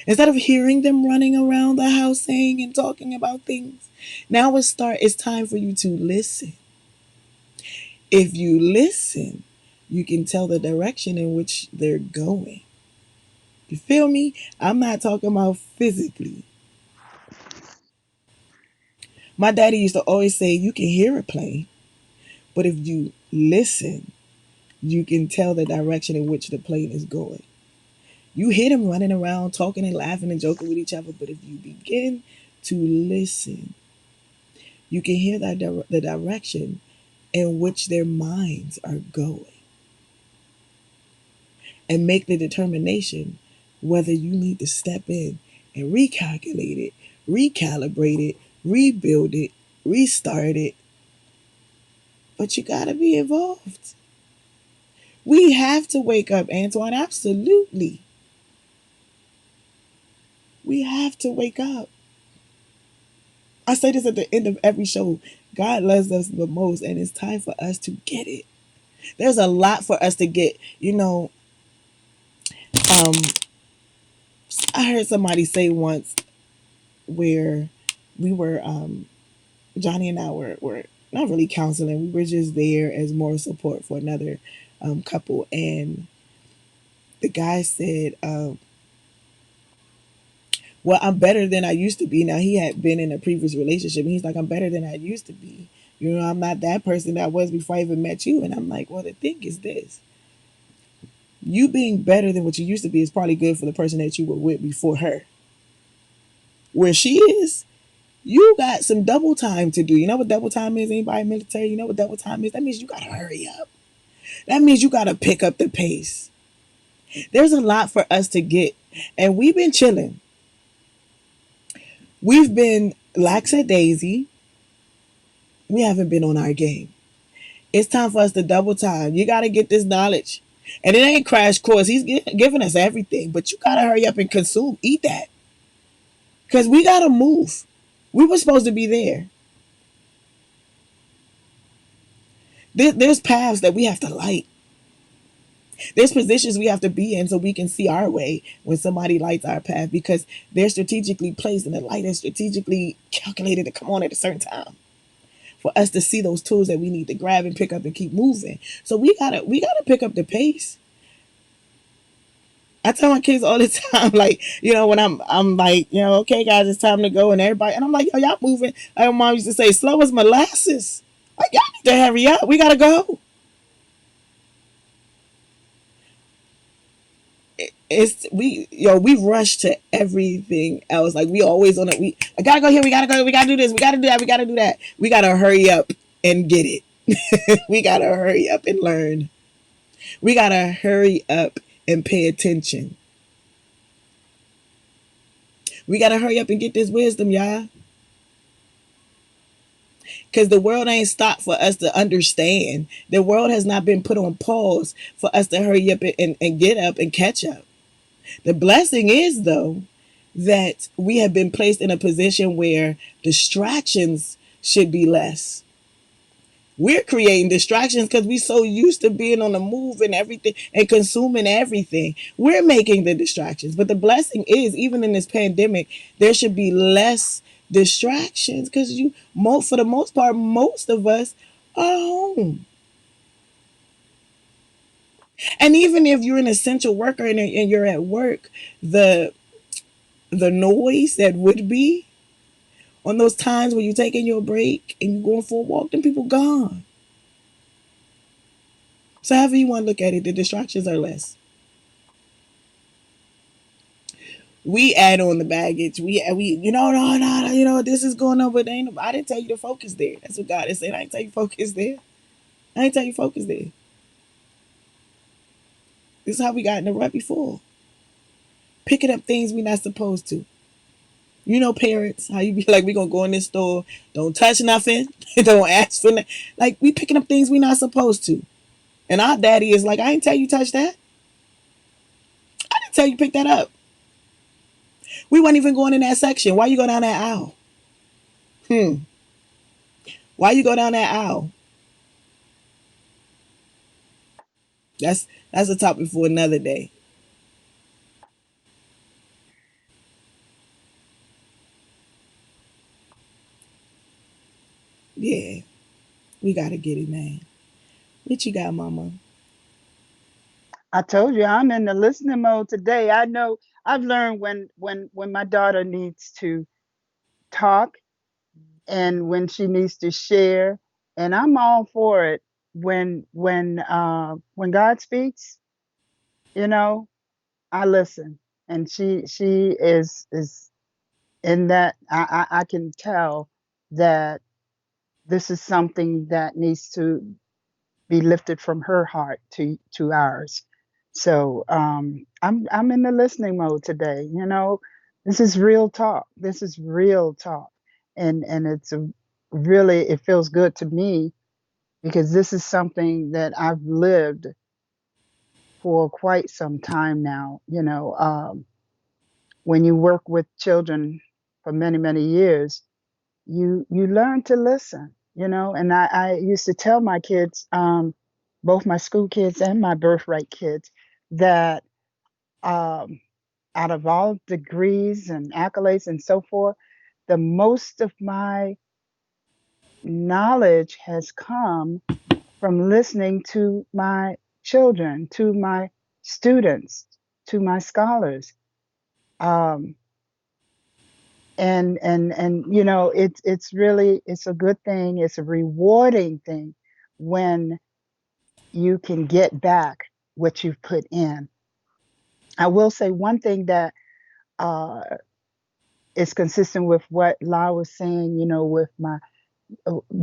Instead of hearing them running around the house saying and talking about things, now it's time for you to listen. If you listen, you can tell the direction in which they're going. You feel me? I'm not talking about physically. My daddy used to always say you can hear a plane, but if you listen, you can tell the direction in which the plane is going. You hear them running around, talking and laughing and joking with each other, but if you begin to listen, you can hear the direction in which their minds are going and make the determination whether you need to step in and recalculate it, recalibrate it, rebuild it, restart it. But you got to be involved. We have to wake up, Antoine. Absolutely. We have to wake up. I say this at the end of every show. God loves us the most, and it's time for us to get it. There's a lot for us to get. Um, I heard somebody say once where we were, Johnny and I were not really counseling. We were just there as more support for another couple. And the guy said, well, I'm better than I used to be. Now, he had been in a previous relationship. And he's like, I'm better than I used to be. I'm not that person that I was before I even met you. And I'm like, well, the thing is this. You being better than what you used to be is probably good for the person that you were with before her. Where she is, you got some double time to do. You know what double time is? Anybody military? You know what double time is? That means you got to hurry up. That means you got to pick up the pace. There's a lot for us to get. And we've been chilling. We've been lackadaisy. We haven't been on our game. It's time for us to double time. You got to get this knowledge. And it ain't crash course. He's giving us everything. But you got to hurry up and consume. Eat that. Because we got to move. We were supposed to be there. There's paths that we have to light. There's positions we have to be in so we can see our way when somebody lights our path because they're strategically placed and the light is strategically calculated to come on at a certain time for us to see those tools that we need to grab and pick up and keep moving. So we gotta pick up the pace. I tell my kids all the time, like, when I'm like, okay guys, it's time to go and everybody and I'm like, yo, y'all moving. Like my mom used to say, slow as molasses. Like y'all need to hurry up. We gotta go. We rush to everything else. Like we always on it. I gotta go here. We gotta go. We gotta do this. We gotta do that. We gotta do that. We gotta hurry up and get it. We gotta hurry up and learn. We gotta hurry up and pay attention. We gotta hurry up and get this wisdom, y'all. Because the world ain't stopped for us to understand. The world has not been put on pause for us to hurry up and get up and catch up. The blessing is, though, that we have been placed in a position where distractions should be less. We're creating distractions because we're so used to being on the move and everything and consuming everything. We're making the distractions. But the blessing is, even in this pandemic, there should be less distractions because for the most part, most of us are home. And even if you're an essential worker and you're at work, the noise that would be on those times when you're taking your break and you're going for a walk, then people gone. So however you want to look at it, the distractions are less. We add on the baggage. No, this is going on, but I didn't tell you to focus there. That's what God is saying. I didn't tell you focus there. I didn't tell you focus there. This is how we got in the rut before. Picking up things we're not supposed to. Parents, how you be like, we gonna go in this store, don't touch nothing, don't ask for nothing. Like we picking up things we not supposed to. And our daddy is like, I didn't tell you touch that. I didn't tell you pick that up. We weren't even going in that section. Why you go down that aisle? Hmm. Why you go down that aisle? That's a topic for another day. Yeah, we gotta get it, man. What you got, mama? I told you I'm in the listening mode today. I know I've learned when my daughter needs to talk and when she needs to share, and I'm all for it when God speaks, you know, I listen. And she is in that I can tell that this is something that needs to be lifted from her heart to ours. So I'm in the listening mode today. You know, this is real talk. This is real talk, and it's a, really it feels good to me because this is something that I've lived for quite some time now. You know, when you work with children for many years, you learn to listen, you know. And I used to tell my kids, both my school kids and my birthright kids, that um, out of all degrees and accolades and so forth, the most of my knowledge has come from listening to my children, to my students, to my scholars. um, and you know, it's really, it's a good thing, it's a rewarding thing when you can get back what you've put in. I will say one thing that uh, is consistent with what La was saying, you know, with my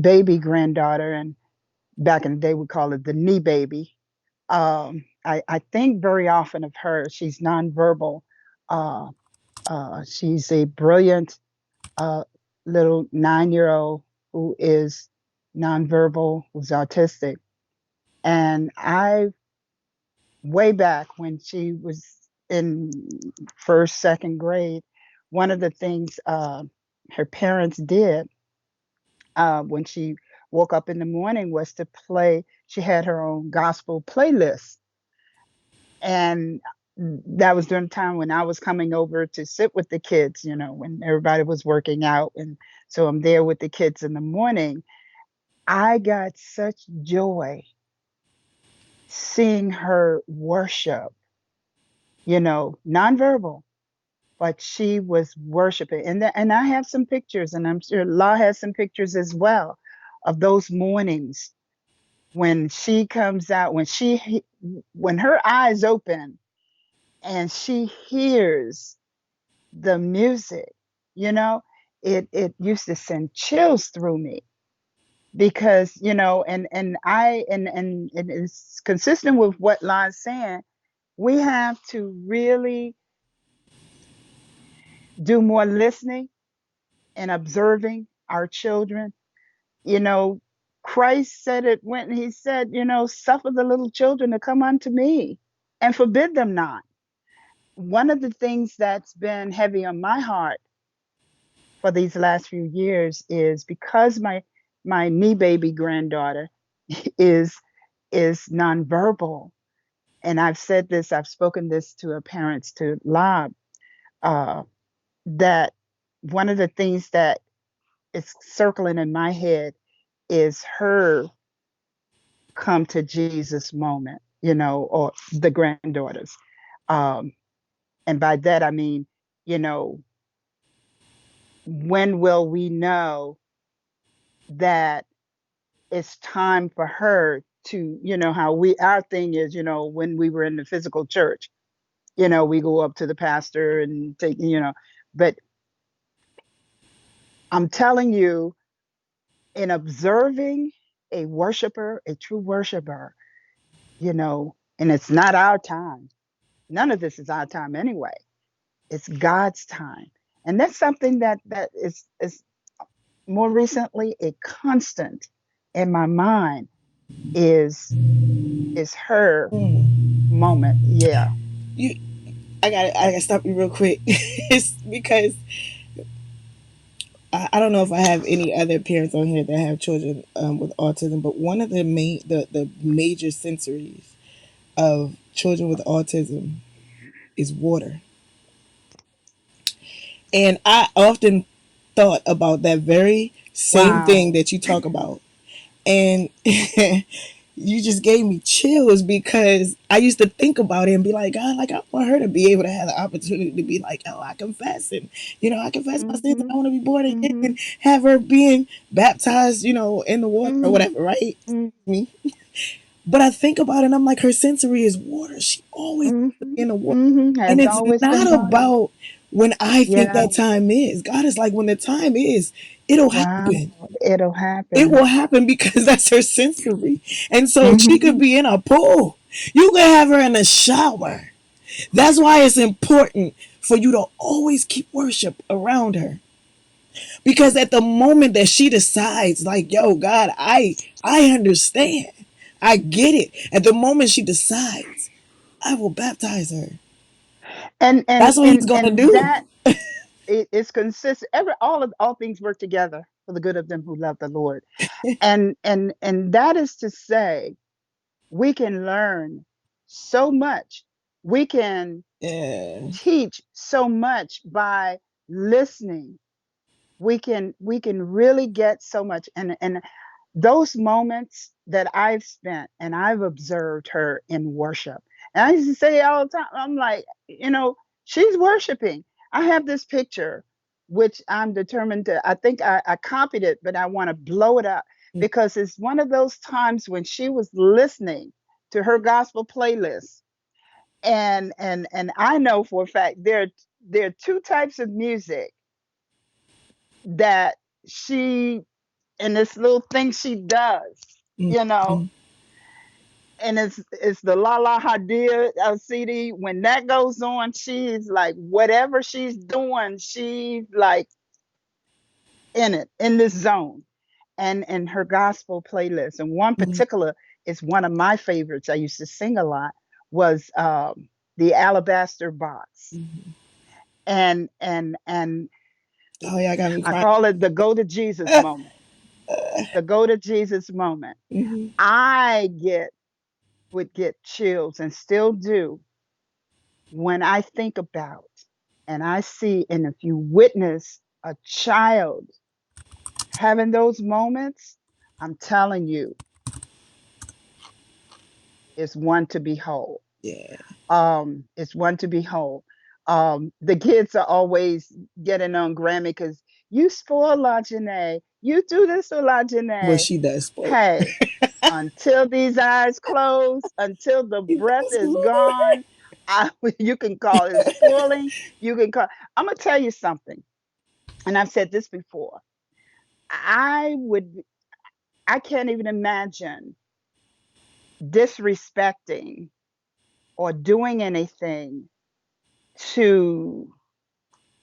baby granddaughter, and back in the day we call it the knee baby. I think very often of her. She's nonverbal. uh, she's a brilliant a little 9-year old who is nonverbal, who's autistic. And I, way back when she was in first, second grade, one of the things her parents did when she woke up in the morning was to play, she had her own gospel playlist. And that was during the time when I was coming over to sit with the kids, you know, when everybody was working out. And so I'm there with the kids in the morning. I got such joy seeing her worship, you know, nonverbal, but she was worshiping. And I have some pictures, and I'm sure La has some pictures as well, of those mornings when she comes out, when her eyes open and she hears the music, you know, it used to send chills through me because, you know, and it is consistent with what Lon's saying. We have to really do more listening and observing our children. You know, Christ said it when he said, you know, suffer the little children to come unto me and forbid them not. One of the things that's been heavy on my heart for these last few years is because my knee baby granddaughter is nonverbal. And I've said this, I've spoken this to her parents, to Lob, uh, that one of the things that is circling in my head is her come to Jesus moment, you know, or the granddaughters. Um, and by that, I mean, you know, when will we know that it's time for her to, you know, how our thing is, you know, when we were in the physical church, you know, we go up to the pastor and take, you know, but I'm telling you, in observing a worshiper, a true worshiper, you know, and it's not our time. None of this is our time anyway. It's God's time. And that's something that is more recently a constant in my mind is her Mm. moment. Yeah. You I gotta stop you real quick. It's because I don't know if I have any other parents on here that have children with autism, but one of the major sensories of children with autism is water. And I often thought about that very same thing Wow. that you talk about. And you just gave me chills because I used to think about it and be like, God, like I want her to be able to have the opportunity to be like, oh, I confess and I confess my sins and I Mhm. want to be born again and Mhm. have her being baptized, in the water or Mhm. whatever, right? Mhm. Me. But I think about it and I'm like, her sensory is water. She always wants to be Mhm. in the water. Mhm. And Has it's always been not body. about when I think Yeah. that time is. God is like, when the time is, it'll Wow. happen. It'll It happen. will happen because that's her sensory. And so she could Mhm. be in a pool. You could have her in a shower. That's why it's important for you to always keep worship around her. Because at the moment that she decides, like, yo, God, I understand. I get it. At the moment she decides, I will baptize her. And and That's what he's and gonna and do. that it is consistent. All things work together for the good of them who love the Lord. And that is to say, we can learn so much. We can Yeah. teach so much by listening. We can really get so much. And those moments that I've spent and I've observed her in worship. And I used to say all the time, I'm like, she's worshiping. I have this picture, which I'm determined to, I think I copied it, but I want to blow it up because it's one of those times when she was listening to her gospel playlist. And I know for a fact there are two types of music that she and this little thing she does, you know, Mm-hmm. and it's the Lahla-Hadiya CD. When that goes on, she's like whatever she's doing, she's like in it, in this zone, and her gospel playlist. And one Mm-hmm. particular is one of my favorites. I used to sing a lot. Was the Alabaster Box, and Oh yeah, I got me I crying. call it the go to Jesus moment. The go to Jesus moment. Mm-hmm. I would get chills and still do when I think about and I see, and if you witness a child having those moments, I'm telling you, it's one to behold. Yeah. It's one to behold. The kids are always getting on Grammy because you spoil La Janae. You do this to La Well, Janae. she does spoil. Hey, until these eyes close, until the She breath does is spoil. gone, you can call it spoiling. You can call. I'm gonna tell you something, and I've said this before. I would. I can't even imagine disrespecting or doing anything to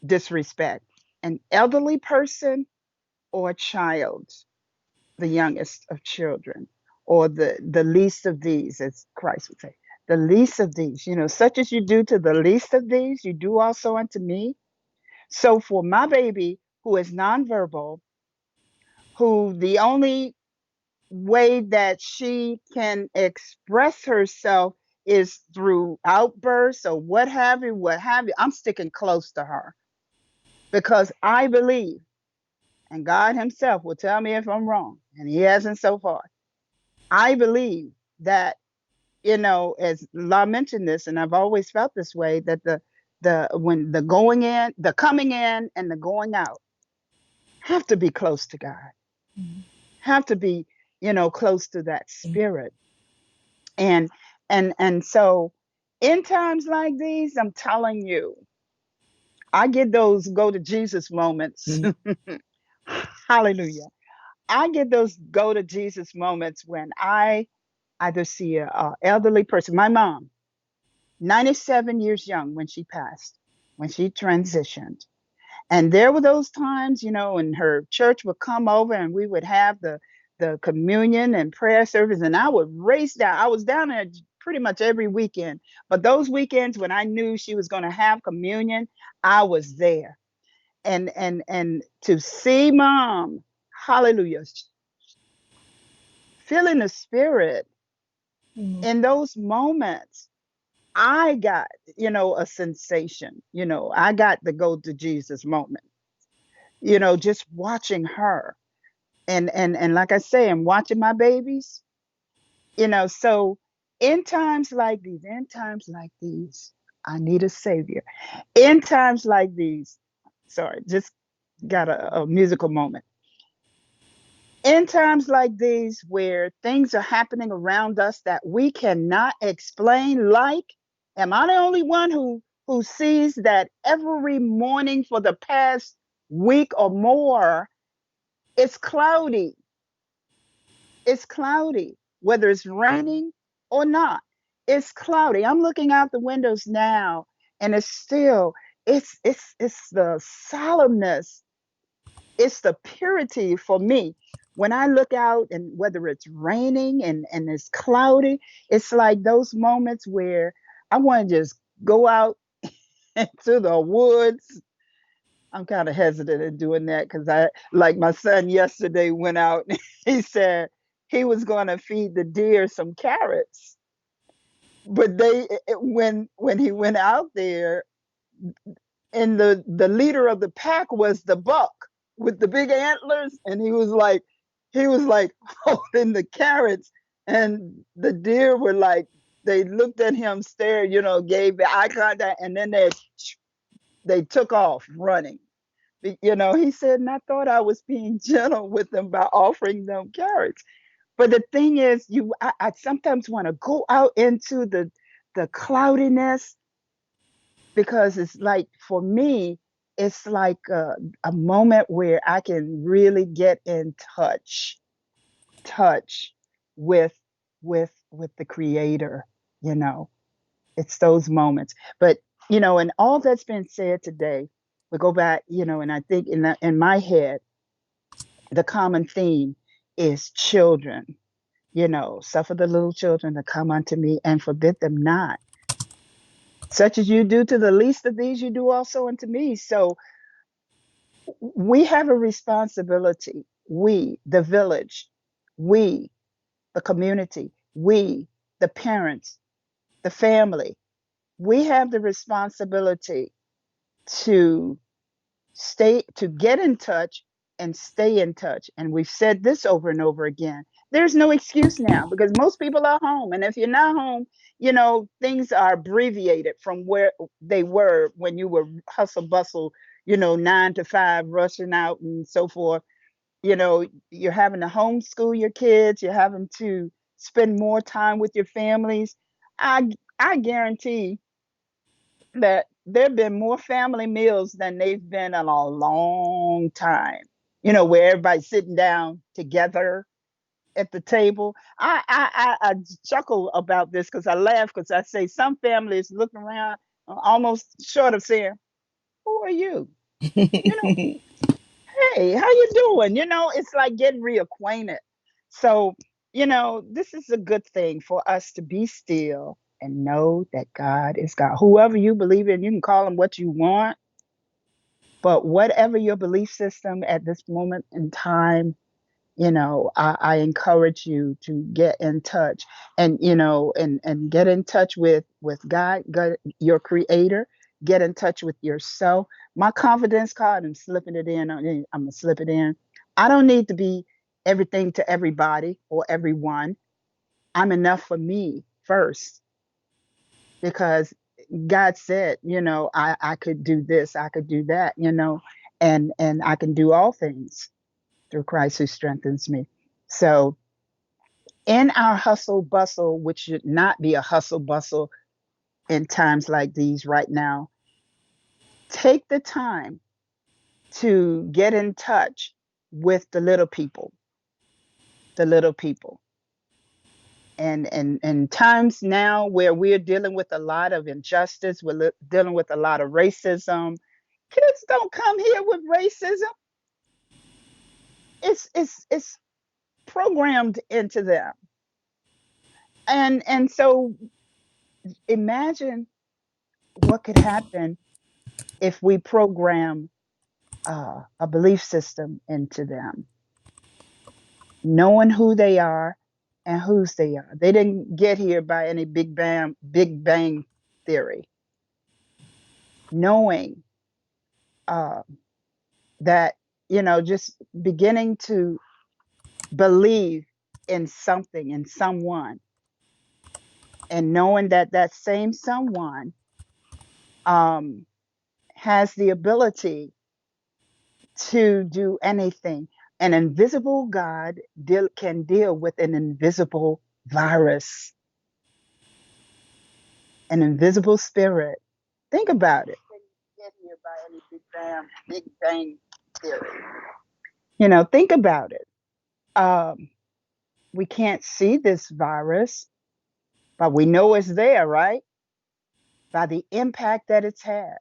disrespect an elderly person or a child, the youngest of children, or the least of these, as Christ would say. The least of these, such as you do to the least of these, you do also unto me. So for my baby who is nonverbal, who the only way that she can express herself is through outbursts or what have you, I'm sticking close to her because I believe, and God Himself will tell me if I'm wrong, and He hasn't so far. I believe that, as La mentioned this, and I've always felt this way, that the when the going in, the coming in, and the going out have to be close to God, have to be, close to that spirit. And so in times like these, I'm telling you, I get those go to Jesus moments. Mm-hmm. Hallelujah. I get those go to Jesus moments when I either see a elderly person, my mom, 97 years young when she passed, when she transitioned. And there were those times, and her church would come over and we would have the communion and prayer service. And I would race down. I was down there pretty much every weekend. But those weekends when I knew she was going to have communion, I was there. And to see mom, hallelujah, feeling the spirit Mm. in those moments, I got, a sensation. I got the go to Jesus moment. Just watching her, and like I say, I'm watching my babies. So in times like these, I need a savior. In times like these, sorry, just got a musical moment. In times like these where things are happening around us that we cannot explain, like, am I the only one who sees that every morning for the past week or more, it's cloudy. It's cloudy, whether it's raining or not. It's cloudy. I'm looking out the windows now, and it's the solemnness, it's the purity for me. When I look out, and whether it's raining and it's cloudy, it's like those moments where I want to just go out into the woods. I'm kind of hesitant in doing that because like my son yesterday went out and he said he was going to feed the deer some carrots. But when he went out there, and the leader of the pack was the buck with the big antlers, and he was like holding the carrots, and the deer were like, they looked at him, stared, gave the eye contact, and then they took off running. He said, and I thought I was being gentle with them by offering them carrots. But the thing is, I sometimes want to go out into the cloudiness, because it's like, for me, it's like a moment where I can really get in touch with with the creator. you know it's those moments. But and all that's been said today, we go back, and I think in my head, the common theme is children. Suffer the little children to come unto me, and forbid them not. Such as you do to the least of these, you do also unto me. So we have a responsibility. We, the village, we, the community, we, the parents, the family, we have the responsibility to to get in touch and stay in touch. And we've said this over and over again. There's no excuse now, because most people are home. And if you're not home, things are abbreviated from where they were when you were hustle bustle, 9 to 5, rushing out and so forth. You're having to homeschool your kids, you're having to spend more time with your families. I guarantee that there have been more family meals than they've been in a long time. Where everybody's sitting down together at the table. I chuckle about this because I laugh, because I say some families look around almost short of saying, "Who are you?" You know, hey, how you doing? It's like getting reacquainted. So, this is a good thing for us to be still and know that God is God. Whoever you believe in, you can call him what you want, but whatever your belief system at this moment in time, I encourage you to get in touch, and and get in touch with God, your creator. Get in touch with yourself. My confidence card, I'm slipping it in. I'm gonna slip it in. I don't need to be everything to everybody or everyone. I'm enough for me first, because God said, I could do this, I could do that, and I can do all things through Christ who strengthens me. So in our hustle bustle, which should not be a hustle bustle in times like these right now, take the time to get in touch with the little people, the little people. And times now where we're dealing with a lot of injustice, we're dealing with a lot of racism. Kids don't come here with racism. It's programmed into them. And so imagine what could happen if we program a belief system into them, knowing who they are and whose they are. They didn't get here by any Big Bang theory. Knowing uh, that, just beginning to believe in something, in someone, and knowing that that same someone um, has the ability to do anything. An invisible God can deal with an invisible virus, an invisible spirit. Think about it. Get here by any Big Bang theory. Think about it. Um, we can't see this virus, but we know it's there, right? By the impact that it's had.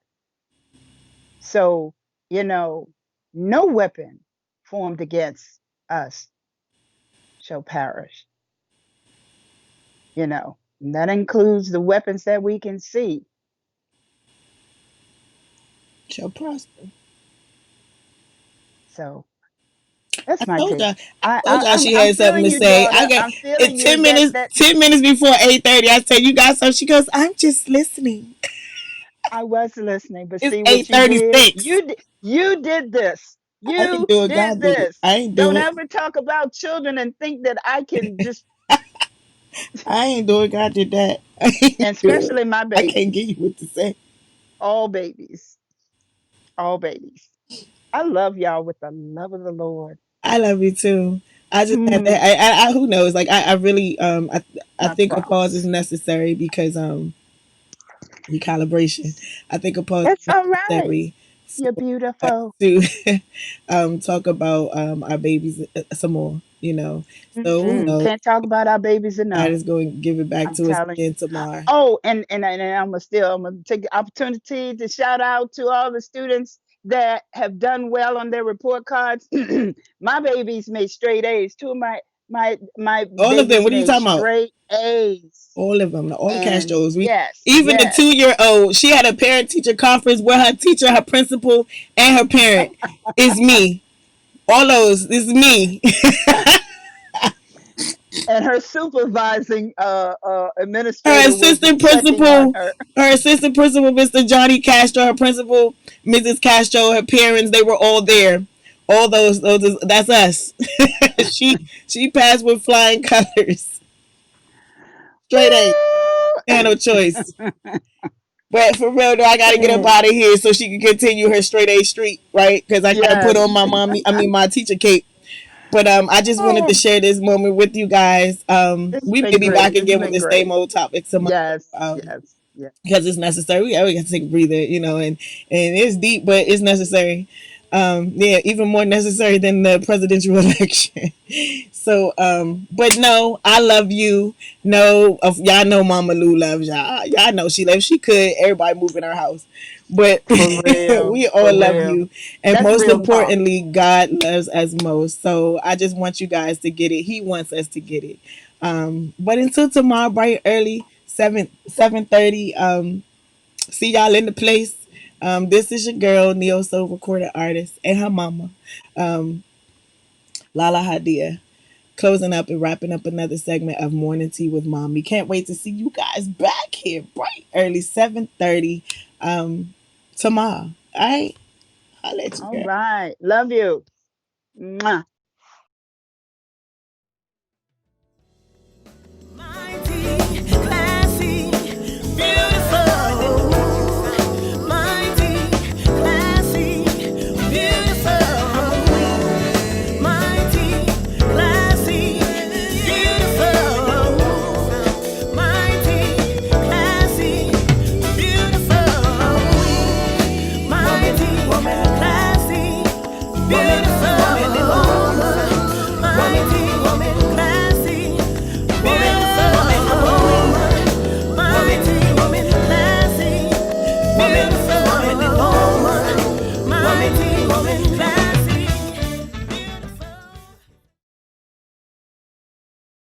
So, you know, no weapon formed against us shall perish, And that includes the weapons that we can see. Shall prosper. So I that's my told take. y'all. I I, told I y'all I'm she I'm had something feeling to you, say. I daughter. got I'm feeling it you. 10 minutes. That 10 minutes before 8:30. I said, "You got something." She goes, "I'm just listening." I was listening, but It's see eight what you thirty did. six. You did this. I ain't You do it. did God did it. this. I ain't do Don't it. ever talk about children and think that I can just, I ain't do it. God did that. I ain't and do it. especially my I can't babies, give you what to say. all babies, all babies. I love y'all with the love of the Lord. I love you too. I just had Hmm, that. Who knows? Like, I really, I my think a pause is props. necessary because, recalibration. I think a pause It's is all right. necessary You're beautiful. to talk about our babies some more. So who knows? Can't talk about our babies God enough. is going to give it back I'm to us telling you. again tomorrow. Oh, and I'm gonna take the opportunity to shout out to all the students that have done well on their report cards. My babies made straight A's. Two of my All of them. babies What are you made talking about? straight A's. All of them. All the And Castros. We yes, even the yes. 2-year old. She had a parent teacher conference where her teacher, her principal, and her parent is me. All those. This is me. And her supervising Her administrator was assistant checking on principal. her. Her assistant principal, Mr. Johnny Castro. Her principal, Mrs. Castro. Her parents. They were all there. All those. That's us. she passed with flying colors. Straight A. Had no choice. But for real though, I gotta get up out of here so she can continue her straight A street, right? Because I gotta put Yes. on my teacher cape. But I just wanted to Oh, share this moment with you guys. it's We may been be great. back It's again with been the same great. old topic tomorrow. Yes, Um, yes, yes. because it's necessary. We got to take a breather, and it's deep, but it's necessary. Yeah, even more necessary than the presidential election. So, but no, I love you. No, y'all know Mama Lou loves y'all. Y'all know she loves. She could. Everybody move in her house, but For real, we for all love real. you, and That's most real talk. importantly, God loves us most. So I just want you guys to get it. He wants us to get it. But until tomorrow, bright early, 7:30. See y'all in the place. This is your girl, Neo Soul recorded artist, and her mama, um, Lahla-Hadiya, closing up and wrapping up another segment of Morning Tea with Mommy. Can't wait to see you guys back here bright early 7:30 tomorrow. All right, I'll let you All girl. right. Love you. Mwah.